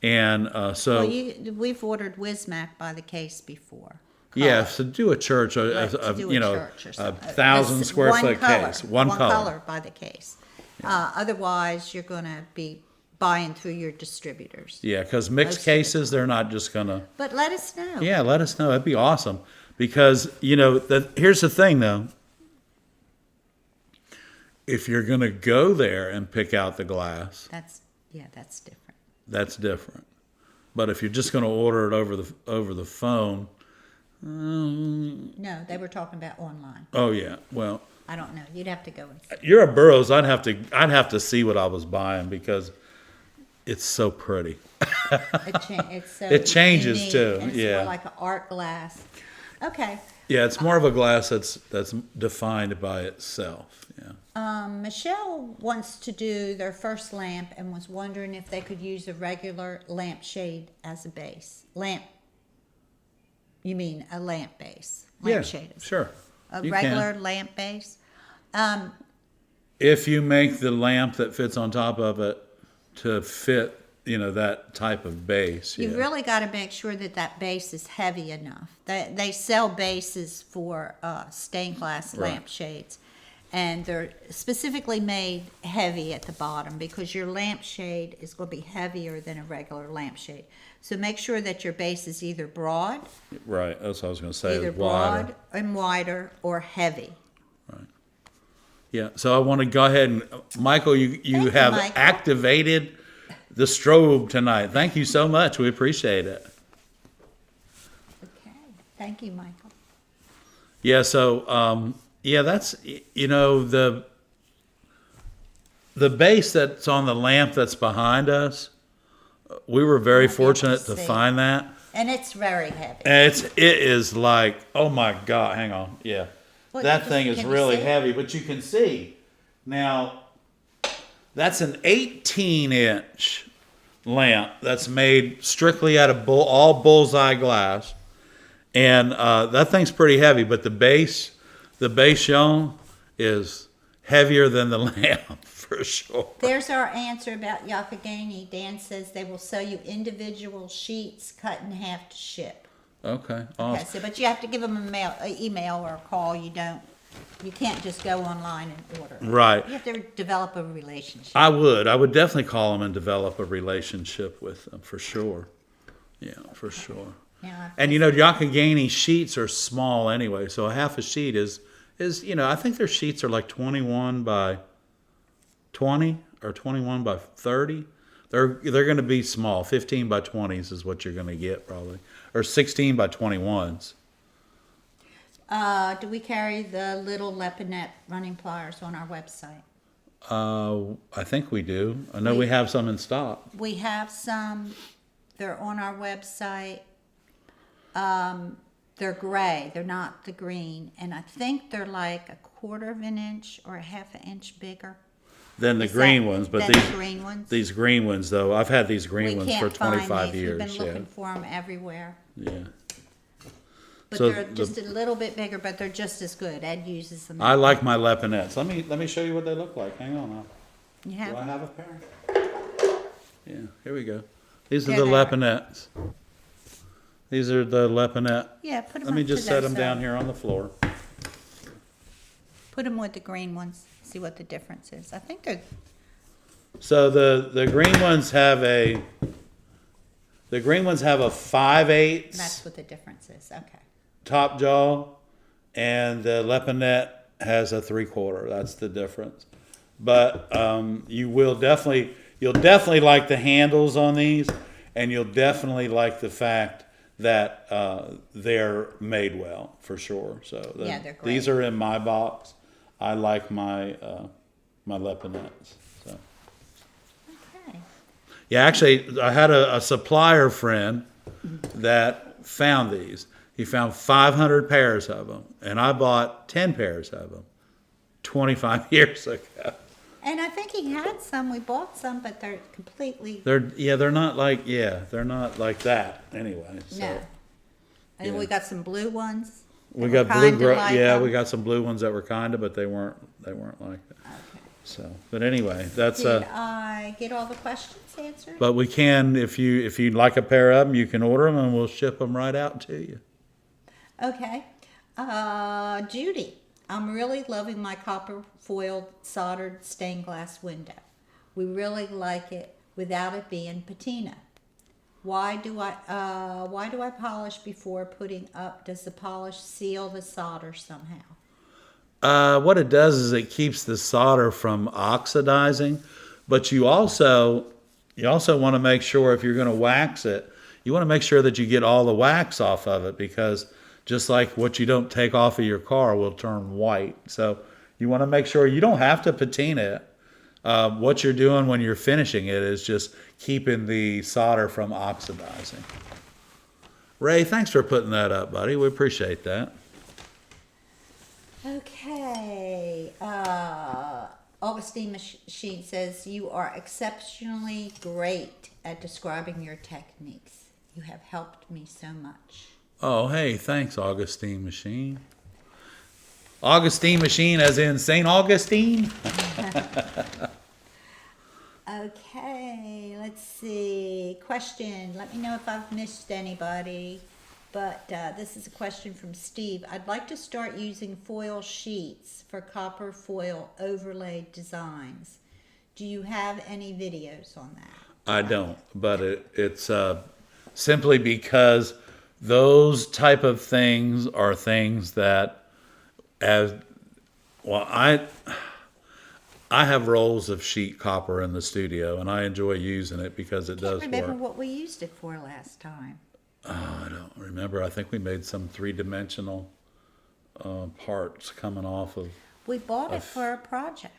A: And so,
B: Well, we've ordered Wismac by the case before.
A: yeah, so do a church,
B: Right, to do a church or
A: a
B: something.
A: 1,000 square
B: One
A: foot
B: color,
A: case, one color.
B: color by the case. Otherwise, you're going to be buying through your distributors.
A: Yeah, because
B: Most
A: mixed
B: of the
A: cases, they're not just gonna.
B: But let us know.
A: Yeah, let us know. That'd be awesome. Because here's the thing, though. If you're gonna go there and pick out the glass,
B: That's different.
A: that's different. But if you're just gonna order it over the phone,
B: No, they were talking about online.
A: oh yeah, well,
B: I don't know. You'd have to go and see.
A: you're at Burroughs. I'd have to see what I was buying because it's so pretty.
B: It's so
A: It changes
B: unique,
A: too,
B: and it's
A: yeah.
B: more like an art glass. Okay.
A: Yeah, it's more of a glass that's defined by itself. Yeah.
B: Michelle wants to do their first lamp and was wondering if they could use a regular lampshade as a base. You mean a lamp base? Lampshade.
A: Yeah, sure.
B: A
A: You
B: regular
A: can.
B: lamp base.
A: If you make the lamp that fits on top of it to fit, that type of base.
B: You
A: Yeah.
B: really got to make sure that base is heavy enough. They sell bases for stained glass
A: Right.
B: lampshades, and they're specifically made heavy at the bottom because your lampshade is going to be heavier than a regular lampshade. So make sure that your base is either broad,
A: Right. That's what I was going to say.
B: either
A: is wider.
B: broad and wider, or heavy.
A: Yeah. So I want to go ahead and Michael, you
B: you,
A: have
B: Michael.
A: activated the strobe tonight. Thank you so much. We appreciate it.
B: Okay. Thank you, Michael.
A: Yeah. So that's the base that's on the lamp that's behind us. We were very
B: Might be able to
A: fortunate to
B: see.
A: find that.
B: And it's very heavy.
A: And it is like, oh my God, hang on. Yeah.
B: What,
A: That thing is
B: can you
A: really
B: see?
A: heavy, but you can see. Now, that's an 18-inch lamp that's made strictly out of all bullseye glass. And that thing's pretty heavy, but the base shown is heavier than the lamp for sure.
B: There's our answer about Yakagani. Dan says they will sell you individual sheets cut in half to ship.
A: Okay,
B: Okay,
A: awesome.
B: but you have to give them an email or a call. You can't just go online and order.
A: Right.
B: You have to develop a relationship.
A: I would definitely call them and develop a relationship with them for sure. Yeah, for sure.
B: Yeah,
A: And Yakagani sheets are small anyway, so a half a sheet is I think their sheets are like 21 by 20 or 21 by 30. They're going to be small. 15 by 20s is what you're going to get probably, or 16 by 21s.
B: do we carry the little Lepinette running pliers on our website?
A: I think we do. I know we have some in stock.
B: We have some. They're on our website. They're gray. They're not the green. And I think they're like a 1/4 of an inch or a 1/2 inch bigger.
A: Than the
B: Is
A: green
B: that-
A: ones, but
B: than the green ones?
A: these green ones though, I've had these
B: We
A: green ones for
B: can't find
A: 25
B: these.
A: years.
B: We've been
A: Yeah,
B: looking for them everywhere.
A: yeah.
B: But
A: So
B: they're just a little bit bigger, but they're just as good. Ed uses them.
A: I like my Leponettes. Let me show you what they look like. Hang on.
B: You
A: Do
B: have
A: I
B: them?
A: have a pair? Yeah, here we go. These are
B: There
A: the
B: they are.
A: Leponettes. These are the Leponette.
B: Yeah, put them
A: Let me
B: up
A: just
B: to
A: set
B: those
A: them down
B: sides.
A: here on the floor.
B: Put them with the green ones. See what the difference is. I think they're
A: So the green ones have a 5/8
B: that's what the difference is. Okay.
A: top jaw, and the Leponette has a 3/4. That's the difference. But you'll definitely like the handles on these, and you'll definitely like the fact that they're made well for sure. So
B: Yeah, they're great.
A: these are in my box. I like my my Leponettes. So.
B: Okay.
A: Yeah, actually, I had a supplier friend that found these. He found 500 pairs of them, and I bought 10 pairs of them 25 years ago.
B: And I think he had some. We bought some, but they're completely
A: They're not like that anyway. So.
B: no. And
A: yeah.
B: we got some blue ones.
A: We
B: that
A: got
B: were
A: blue,
B: kinda like them.
A: we got some blue ones that were kinda, but they weren't like it.
B: Okay.
A: So, but anyway, that's
B: Did I get all the questions answered?
A: But we can, if you'd like a pair of them, you can order them and we'll ship them right out to you.
B: Okay. Judy, I'm really loving my copper foiled soldered stained glass window. We really like it without it being patina. Why do I polish before putting up? Does the polish seal the solder somehow?
A: What it does is it keeps the solder from oxidizing, but you also want to make sure if you're going to wax it, you want to make sure that you get all the wax off of it, because just like what you don't take off of your car will turn white. So you want to make sure you don't have to patina it. What you're doing when you're finishing it is just keeping the solder from oxidizing. Ray, thanks for putting that up, buddy. We appreciate that.
B: Okay. Augustine Machine says, you are exceptionally great at describing your techniques. You have helped me so much.
A: Oh, hey, thanks, Augustine Machine. Augustine Machine as in St. Augustine?
B: Okay, let's see. Question. Let me know if I've missed anybody. But this is a question from Steve. I'd like to start using foil sheets for copper foil overlaid designs. Do you have any videos on that?
A: I don't, but it's simply because those type of things are things that, I have rolls of sheet copper in the studio, and I enjoy using it because it does
B: I remember
A: work.
B: what we used it for last time.
A: Oh, I don't remember. I think we made some three-dimensional parts coming off of.
B: We bought it for a project.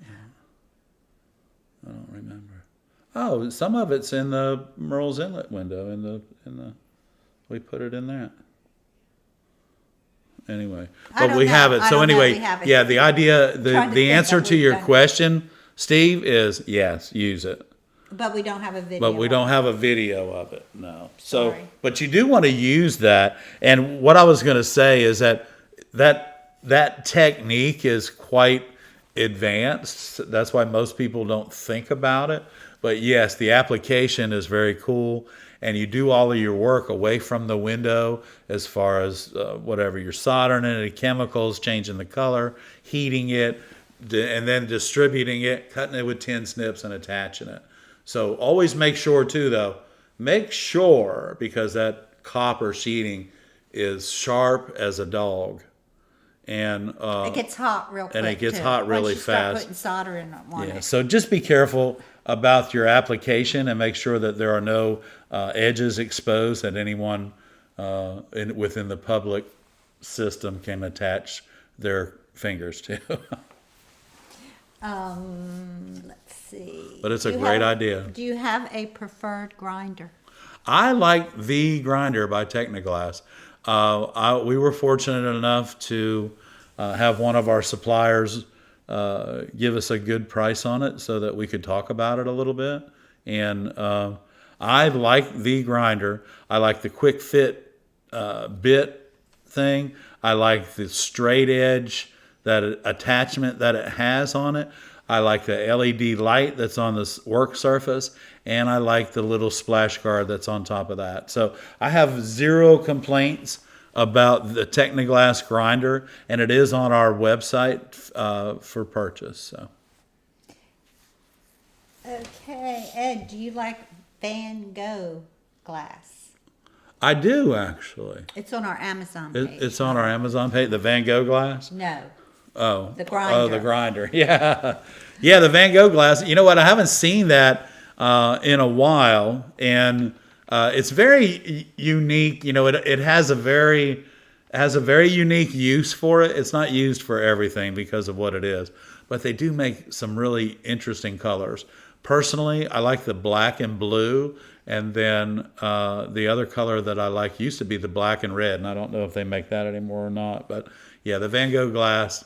A: I don't remember. Oh, some of it's in the Merle's Inlet window. In the, we put it in that. Anyway,
B: I
A: but
B: don't
A: we
B: know.
A: have it.
B: I
A: So
B: don't know if
A: anyway,
B: we have it.
A: yeah. The idea,
B: Trying
A: the
B: to think
A: answer
B: what
A: to
B: we've
A: your
B: done.
A: question, Steve, is yes. Use it.
B: But we don't have a video.
A: But we
B: of
A: don't
B: it.
A: have a video of it, no. So,
B: Sorry.
A: but you do want to use that. And what I was going to say is that technique is quite advanced. That's why most people don't think about it. But yes, the application is very cool. And you do all of your work away from the window as far as whatever you're soldering in, any chemicals, changing the color, heating it, and then distributing it, cutting it with tin snips and attaching it. So always make sure too, though, because that copper sheeting is sharp as a dog. And
B: It gets hot real quick.
A: and it gets
B: too.
A: hot really
B: Once you start
A: fast.
B: putting solder in on
A: yeah,
B: it.
A: so just be careful about your application and make sure that there are no edges exposed that anyone within the public system can attach their fingers to.
B: Let's see.
A: But it's a
B: Do you
A: great
B: have-
A: idea.
B: Do you have a preferred grinder?
A: I like the grinder by Technoglass. we were fortunate enough to have one of our suppliers give us a good price on it so that we could talk about it a little bit. And I like the grinder. I like the quick fit bit thing. I like the straight edge, that attachment that it has on it. I like the LED light that's on the work surface, and I like the little splash guard that's on top of that. So I have zero complaints about the Technoglass grinder, and it is on our website for purchase. So.
B: Okay, Ed, do you like Van Gogh glass?
A: I do, actually.
B: It's on our Amazon page.
A: It's on our Amazon page, the Van Gogh glass?
B: No.
A: Oh.
B: The grinder.
A: Oh, the grinder. Yeah. Yeah, the Van Gogh glass. You know what? I haven't seen that in a while, and it's very unique. You know, it has a very unique use for it. It's not used for everything because of what it is, but they do make some really interesting colors. Personally, I like the black and blue, and then the other color that I like used to be the black and red, and I don't know if they make that anymore or not. But yeah, the Van Gogh glass,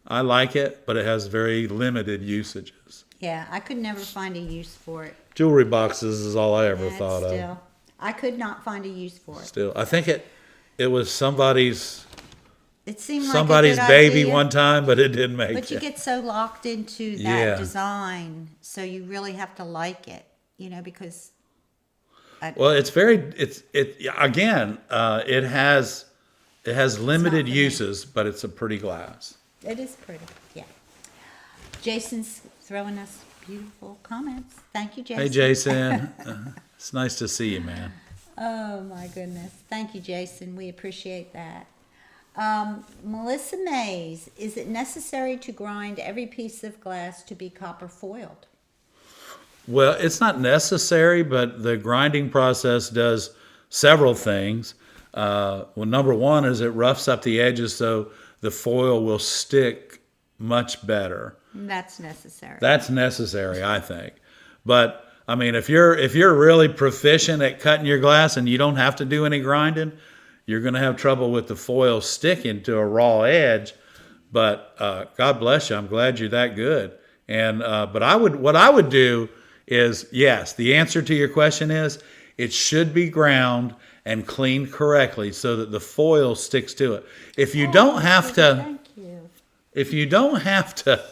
A: I like it, but it has very limited usages.
B: Yeah, I could never find a use for it.
A: Jewelry boxes is all I ever thought of.
B: I could not find a use for it.
A: Still, I think it was somebody's
B: It seemed like
A: somebody's
B: a good
A: baby
B: idea,
A: one time, but it didn't make
B: but you
A: it.
B: get so locked into that
A: Yeah.
B: design, so you really have to like it, because.
A: Well, it has limited uses, but it's a pretty glass.
B: It is pretty, yeah. Jason's throwing us beautiful comments. Thank you, Jason.
A: Hey, Jason. It's nice to see you, man.
B: Oh, my goodness. Thank you, Jason. We appreciate that. Melissa Mays, is it necessary to grind every piece of glass to be copper foiled?
A: Well, it's not necessary, but the grinding process does several things. Well, number one is it roughs up the edges so the foil will stick much better.
B: That's necessary.
A: That's necessary, I think. But I mean, if you're really proficient at cutting your glass and you don't have to do any grinding, you're going to have trouble with the foil sticking to a raw edge. But God bless you, I'm glad you're that good. And but what I would do is, yes, the answer to your question is it should be ground and cleaned correctly so that the foil sticks to it. If you don't have to,
B: Thank you.
A: if you don't have to,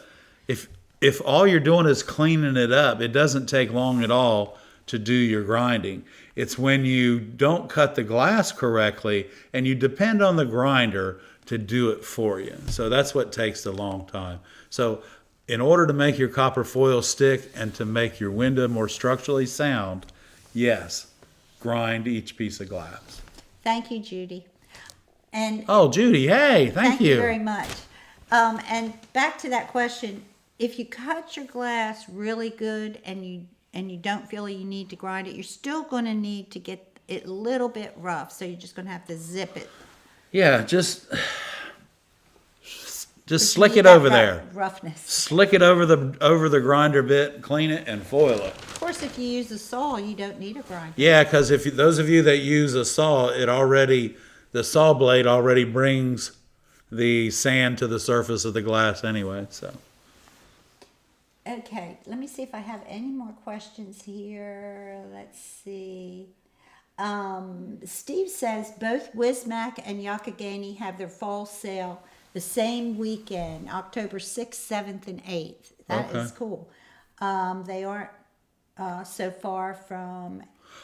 A: if all you're doing is cleaning it up, it doesn't take long at all to do your grinding. It's when you don't cut the glass correctly and you depend on the grinder to do it for you. So that's what takes the long time. So in order to make your copper foil stick and to make your window more structurally sound, yes, grind each piece of glass.
B: Thank you, Judy. And
A: Oh, Judy, hey, thank
B: you
A: you.
B: very much. And back to that question, if you cut your glass really good and you don't feel you need to grind it, you're still going to need to get it a little bit rough. So you're just going to have to zip it.
A: Yeah, just slick it over there.
B: Roughness.
A: Slick it over the grinder bit, clean it, and foil it.
B: Of course, if you use a saw, you don't need a grinder.
A: Yeah, because those of you that use a saw, the saw blade already brings the sand to the surface of the glass anyway. So.
B: Okay, let me see if I have any more questions here. Let's see. Steve says both Wismac and Yakagani have their fall sale the same weekend, October 6th, 7th, and 8th. That is cool. They aren't so far from.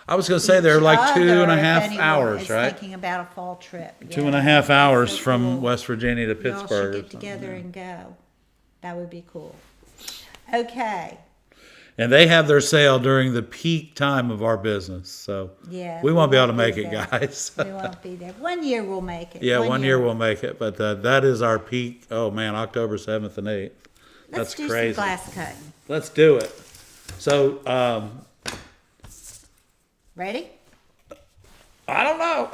A: I was going to say they're like 2.5 hours, right?
B: Thinking about a fall trip.
A: 2.5 hours
B: So
A: from
B: cool.
A: West Virginia to
B: Y'all
A: Pittsburgh.
B: should
A: or
B: get
A: something,
B: together
A: yeah.
B: and go. That would be cool. Okay.
A: And they have their sale during the peak time of our business, so
B: Yeah,
A: we won't be able to make
B: be
A: it,
B: there.
A: guys.
B: We won't be there. 1 year we'll make it.
A: Yeah, one year we'll make it, but that is our peak. Oh man, October 7th and 8th.
B: Let's
A: That's
B: do
A: crazy.
B: some glass cutting.
A: Let's do it. So,
B: Ready?
A: I don't know.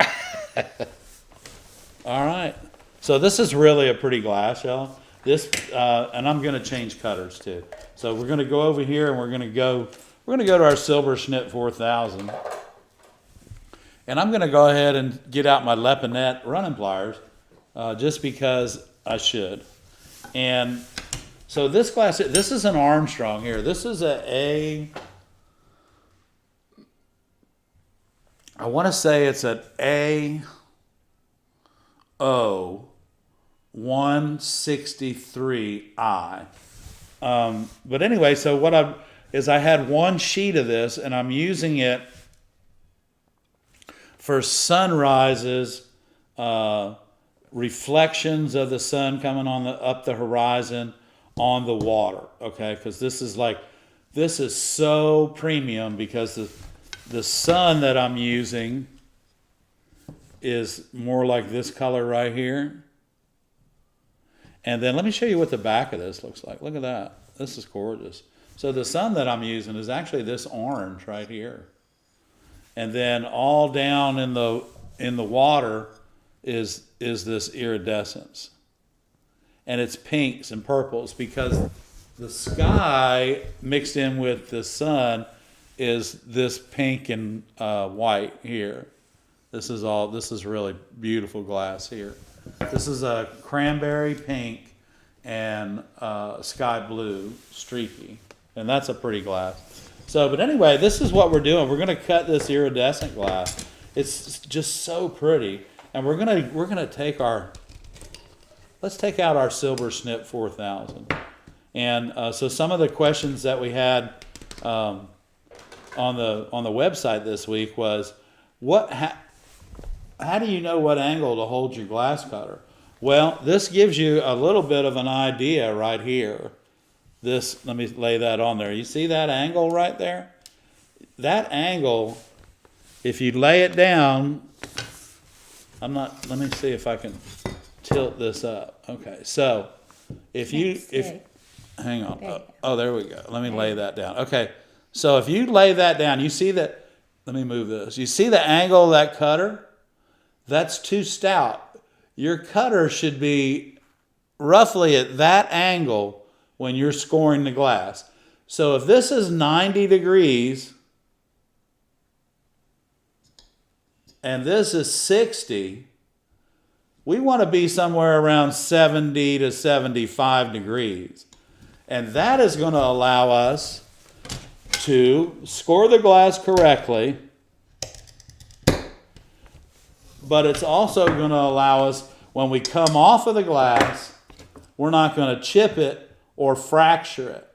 A: All right. So this is really a pretty glass, y'all. This, and I'm going to change cutters too. So we're going to go over here and we're going to go to our Silver Schnitt 4000. And I'm going to go ahead and get out my Lepinette running pliers just because I should. And so this glass, this is an Armstrong here. This is I want to say it's an AO163I. But anyway, so what I had one sheet of this, and I'm using it for sunrises, reflections of the sun coming on up the horizon on the water. Okay, because this is so premium because the sun that I'm using is more like this color right here. And then let me show you what the back of this looks like. Look at that. This is gorgeous. So the sun that I'm using is actually this orange right here. And then all down in the water is this iridescence. And it's pinks and purples because the sky mixed in with the sun is this pink and white here. This is really beautiful glass here. This is a cranberry pink and sky blue streaky. And that's a pretty glass. So, but anyway, this is what we're doing. We're going to cut this iridescent glass. It's just so pretty. And we're going to take let's take out our Silver Snip 4000. And so some of the questions that we had on the website this week was, how do you know what angle to hold your glass cutter? Well, this gives you a little bit of an idea right here. Let me lay that on there. You see that angle right there? That angle, if you lay it down, let me see if I can tilt this up. Okay, so hang on. Oh, there we go. Let me lay that down. Okay, so if you lay that down, you see that, let me move this. You see the angle of that cutter? That's too stout. Your cutter should be roughly at that angle when you're scoring the glass. So if this is 90 degrees and this is 60, we want to be somewhere around 70 to 75 degrees. And that is going to allow us to score the glass correctly, but it's also going to allow us, when we come off of the glass, we're not going to chip it or fracture it.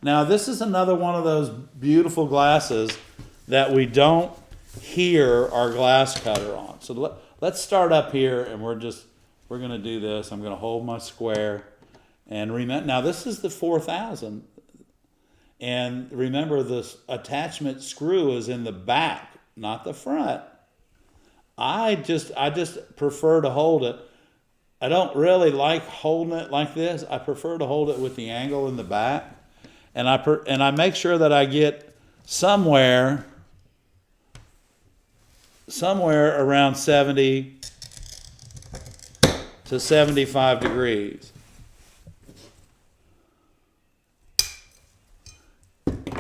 A: Now, this is another one of those beautiful glasses that we don't hear our glass cutter on. So let's start up here, and we're going to do this. I'm going to hold my square. And remember, now this is the 4000. And remember, this attachment screw is in the back, not the front. I just prefer to hold it. I don't really like holding it like this. I prefer to hold it with the angle in the back. And I make sure that I get somewhere around 70 to 75 degrees.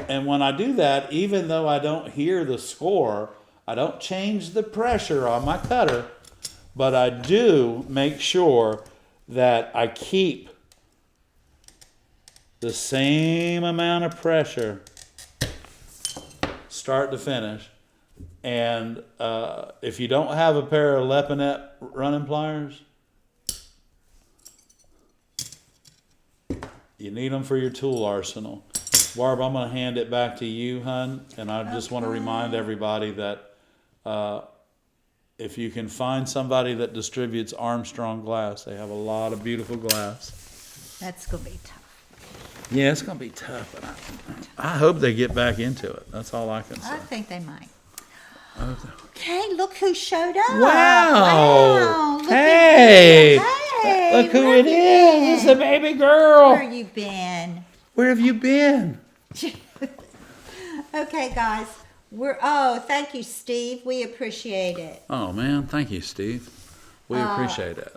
A: And when I do that, even though I don't hear the score, I don't change the pressure on my cutter, but I do make sure that I keep the same amount of pressure start to finish. And if you don't have a pair of Lepinette running pliers, you need them for your tool arsenal. Barb, I'm going to hand it back to you, hun. And I just want to remind everybody that if you can find somebody that distributes Armstrong glass, they have a lot of beautiful glass.
B: That's going to be tough.
A: Yeah, it's going to be tough, but I hope they get back into it. That's all I can say.
B: I think they might. Okay, look who showed up.
A: Wow.
B: Look
A: Hey.
B: Hey.
A: Look who it is. It's a baby girl.
B: Where you been?
A: Where have you been?
B: Okay, guys. Thank you, Steve. We appreciate it.
A: Oh, man. Thank you, Steve. We appreciate it.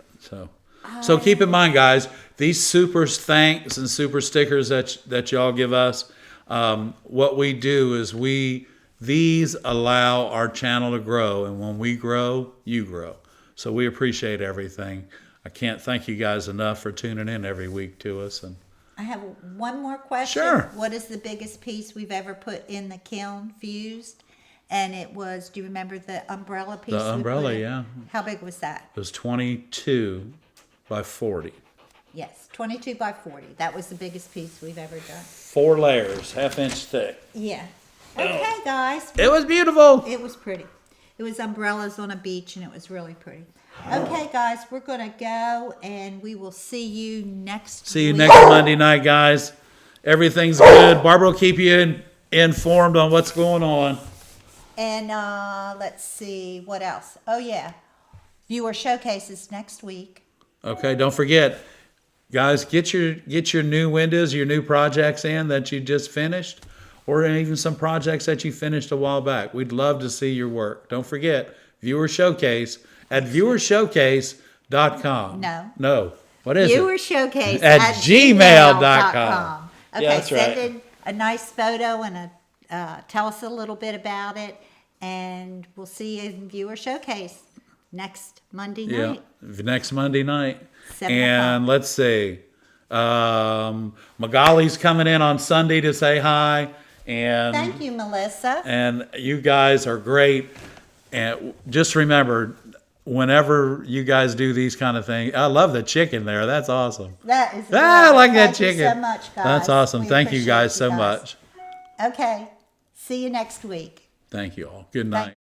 A: So keep in mind, guys, these super thanks and super stickers that y'all give us, what we do is these allow our channel to grow, and when we grow, you grow. So we appreciate everything. I can't thank you guys enough for tuning in every week to us. And
B: I have one more question.
A: Sure.
B: What is the biggest piece we've ever put in the kiln fused? And it was, do you remember the umbrella piece?
A: The umbrella,
B: we put in?
A: yeah.
B: How big was that?
A: It was 22 by 40.
B: Yes, 22 by 40. That was the biggest piece we've ever done.
A: 4 layers, half-inch thick.
B: Yeah. Okay, guys.
A: It was beautiful.
B: It was pretty. It was umbrellas on a beach, and it was really pretty. Okay, guys, we're going to go, and we will see you next
A: See you
B: week.
A: next Monday night, guys. Everything's good. Barbara will keep you informed on what's going on.
B: And let's see, what else? Oh, yeah. Viewer showcases next week.
A: Okay, don't forget, guys, get your new windows, your new projects in that you just finished, or even some projects that you finished a while back. We'd love to see your work. Don't forget, Viewer Showcase at viewershowcase.com.
B: No.
A: What is
B: Viewer
A: it?
B: showcase
A: At
B: gmail.com.
A: gmail.com.
B: Okay,
A: Yeah, that's
B: send
A: right.
B: in a nice photo and tell us a little bit about it, and we'll see you in Viewer Showcase next Monday night.
A: Next Monday night.
B: 7
A: And
B: o'clock.
A: let's see. Magali's coming in on Sunday to say hi. And
B: Thank you, Melissa.
A: And you guys are great. And just remember, whenever you guys do these kind of things, I love the chicken there. That's awesome.
B: That is
A: I
B: lovely.
A: like that
B: Thank
A: chicken.
B: you so much, guys.
A: That's awesome.
B: We
A: Thank you
B: appreciate
A: guys so much.
B: Okay, see you next week.
A: Thank you all. Good night.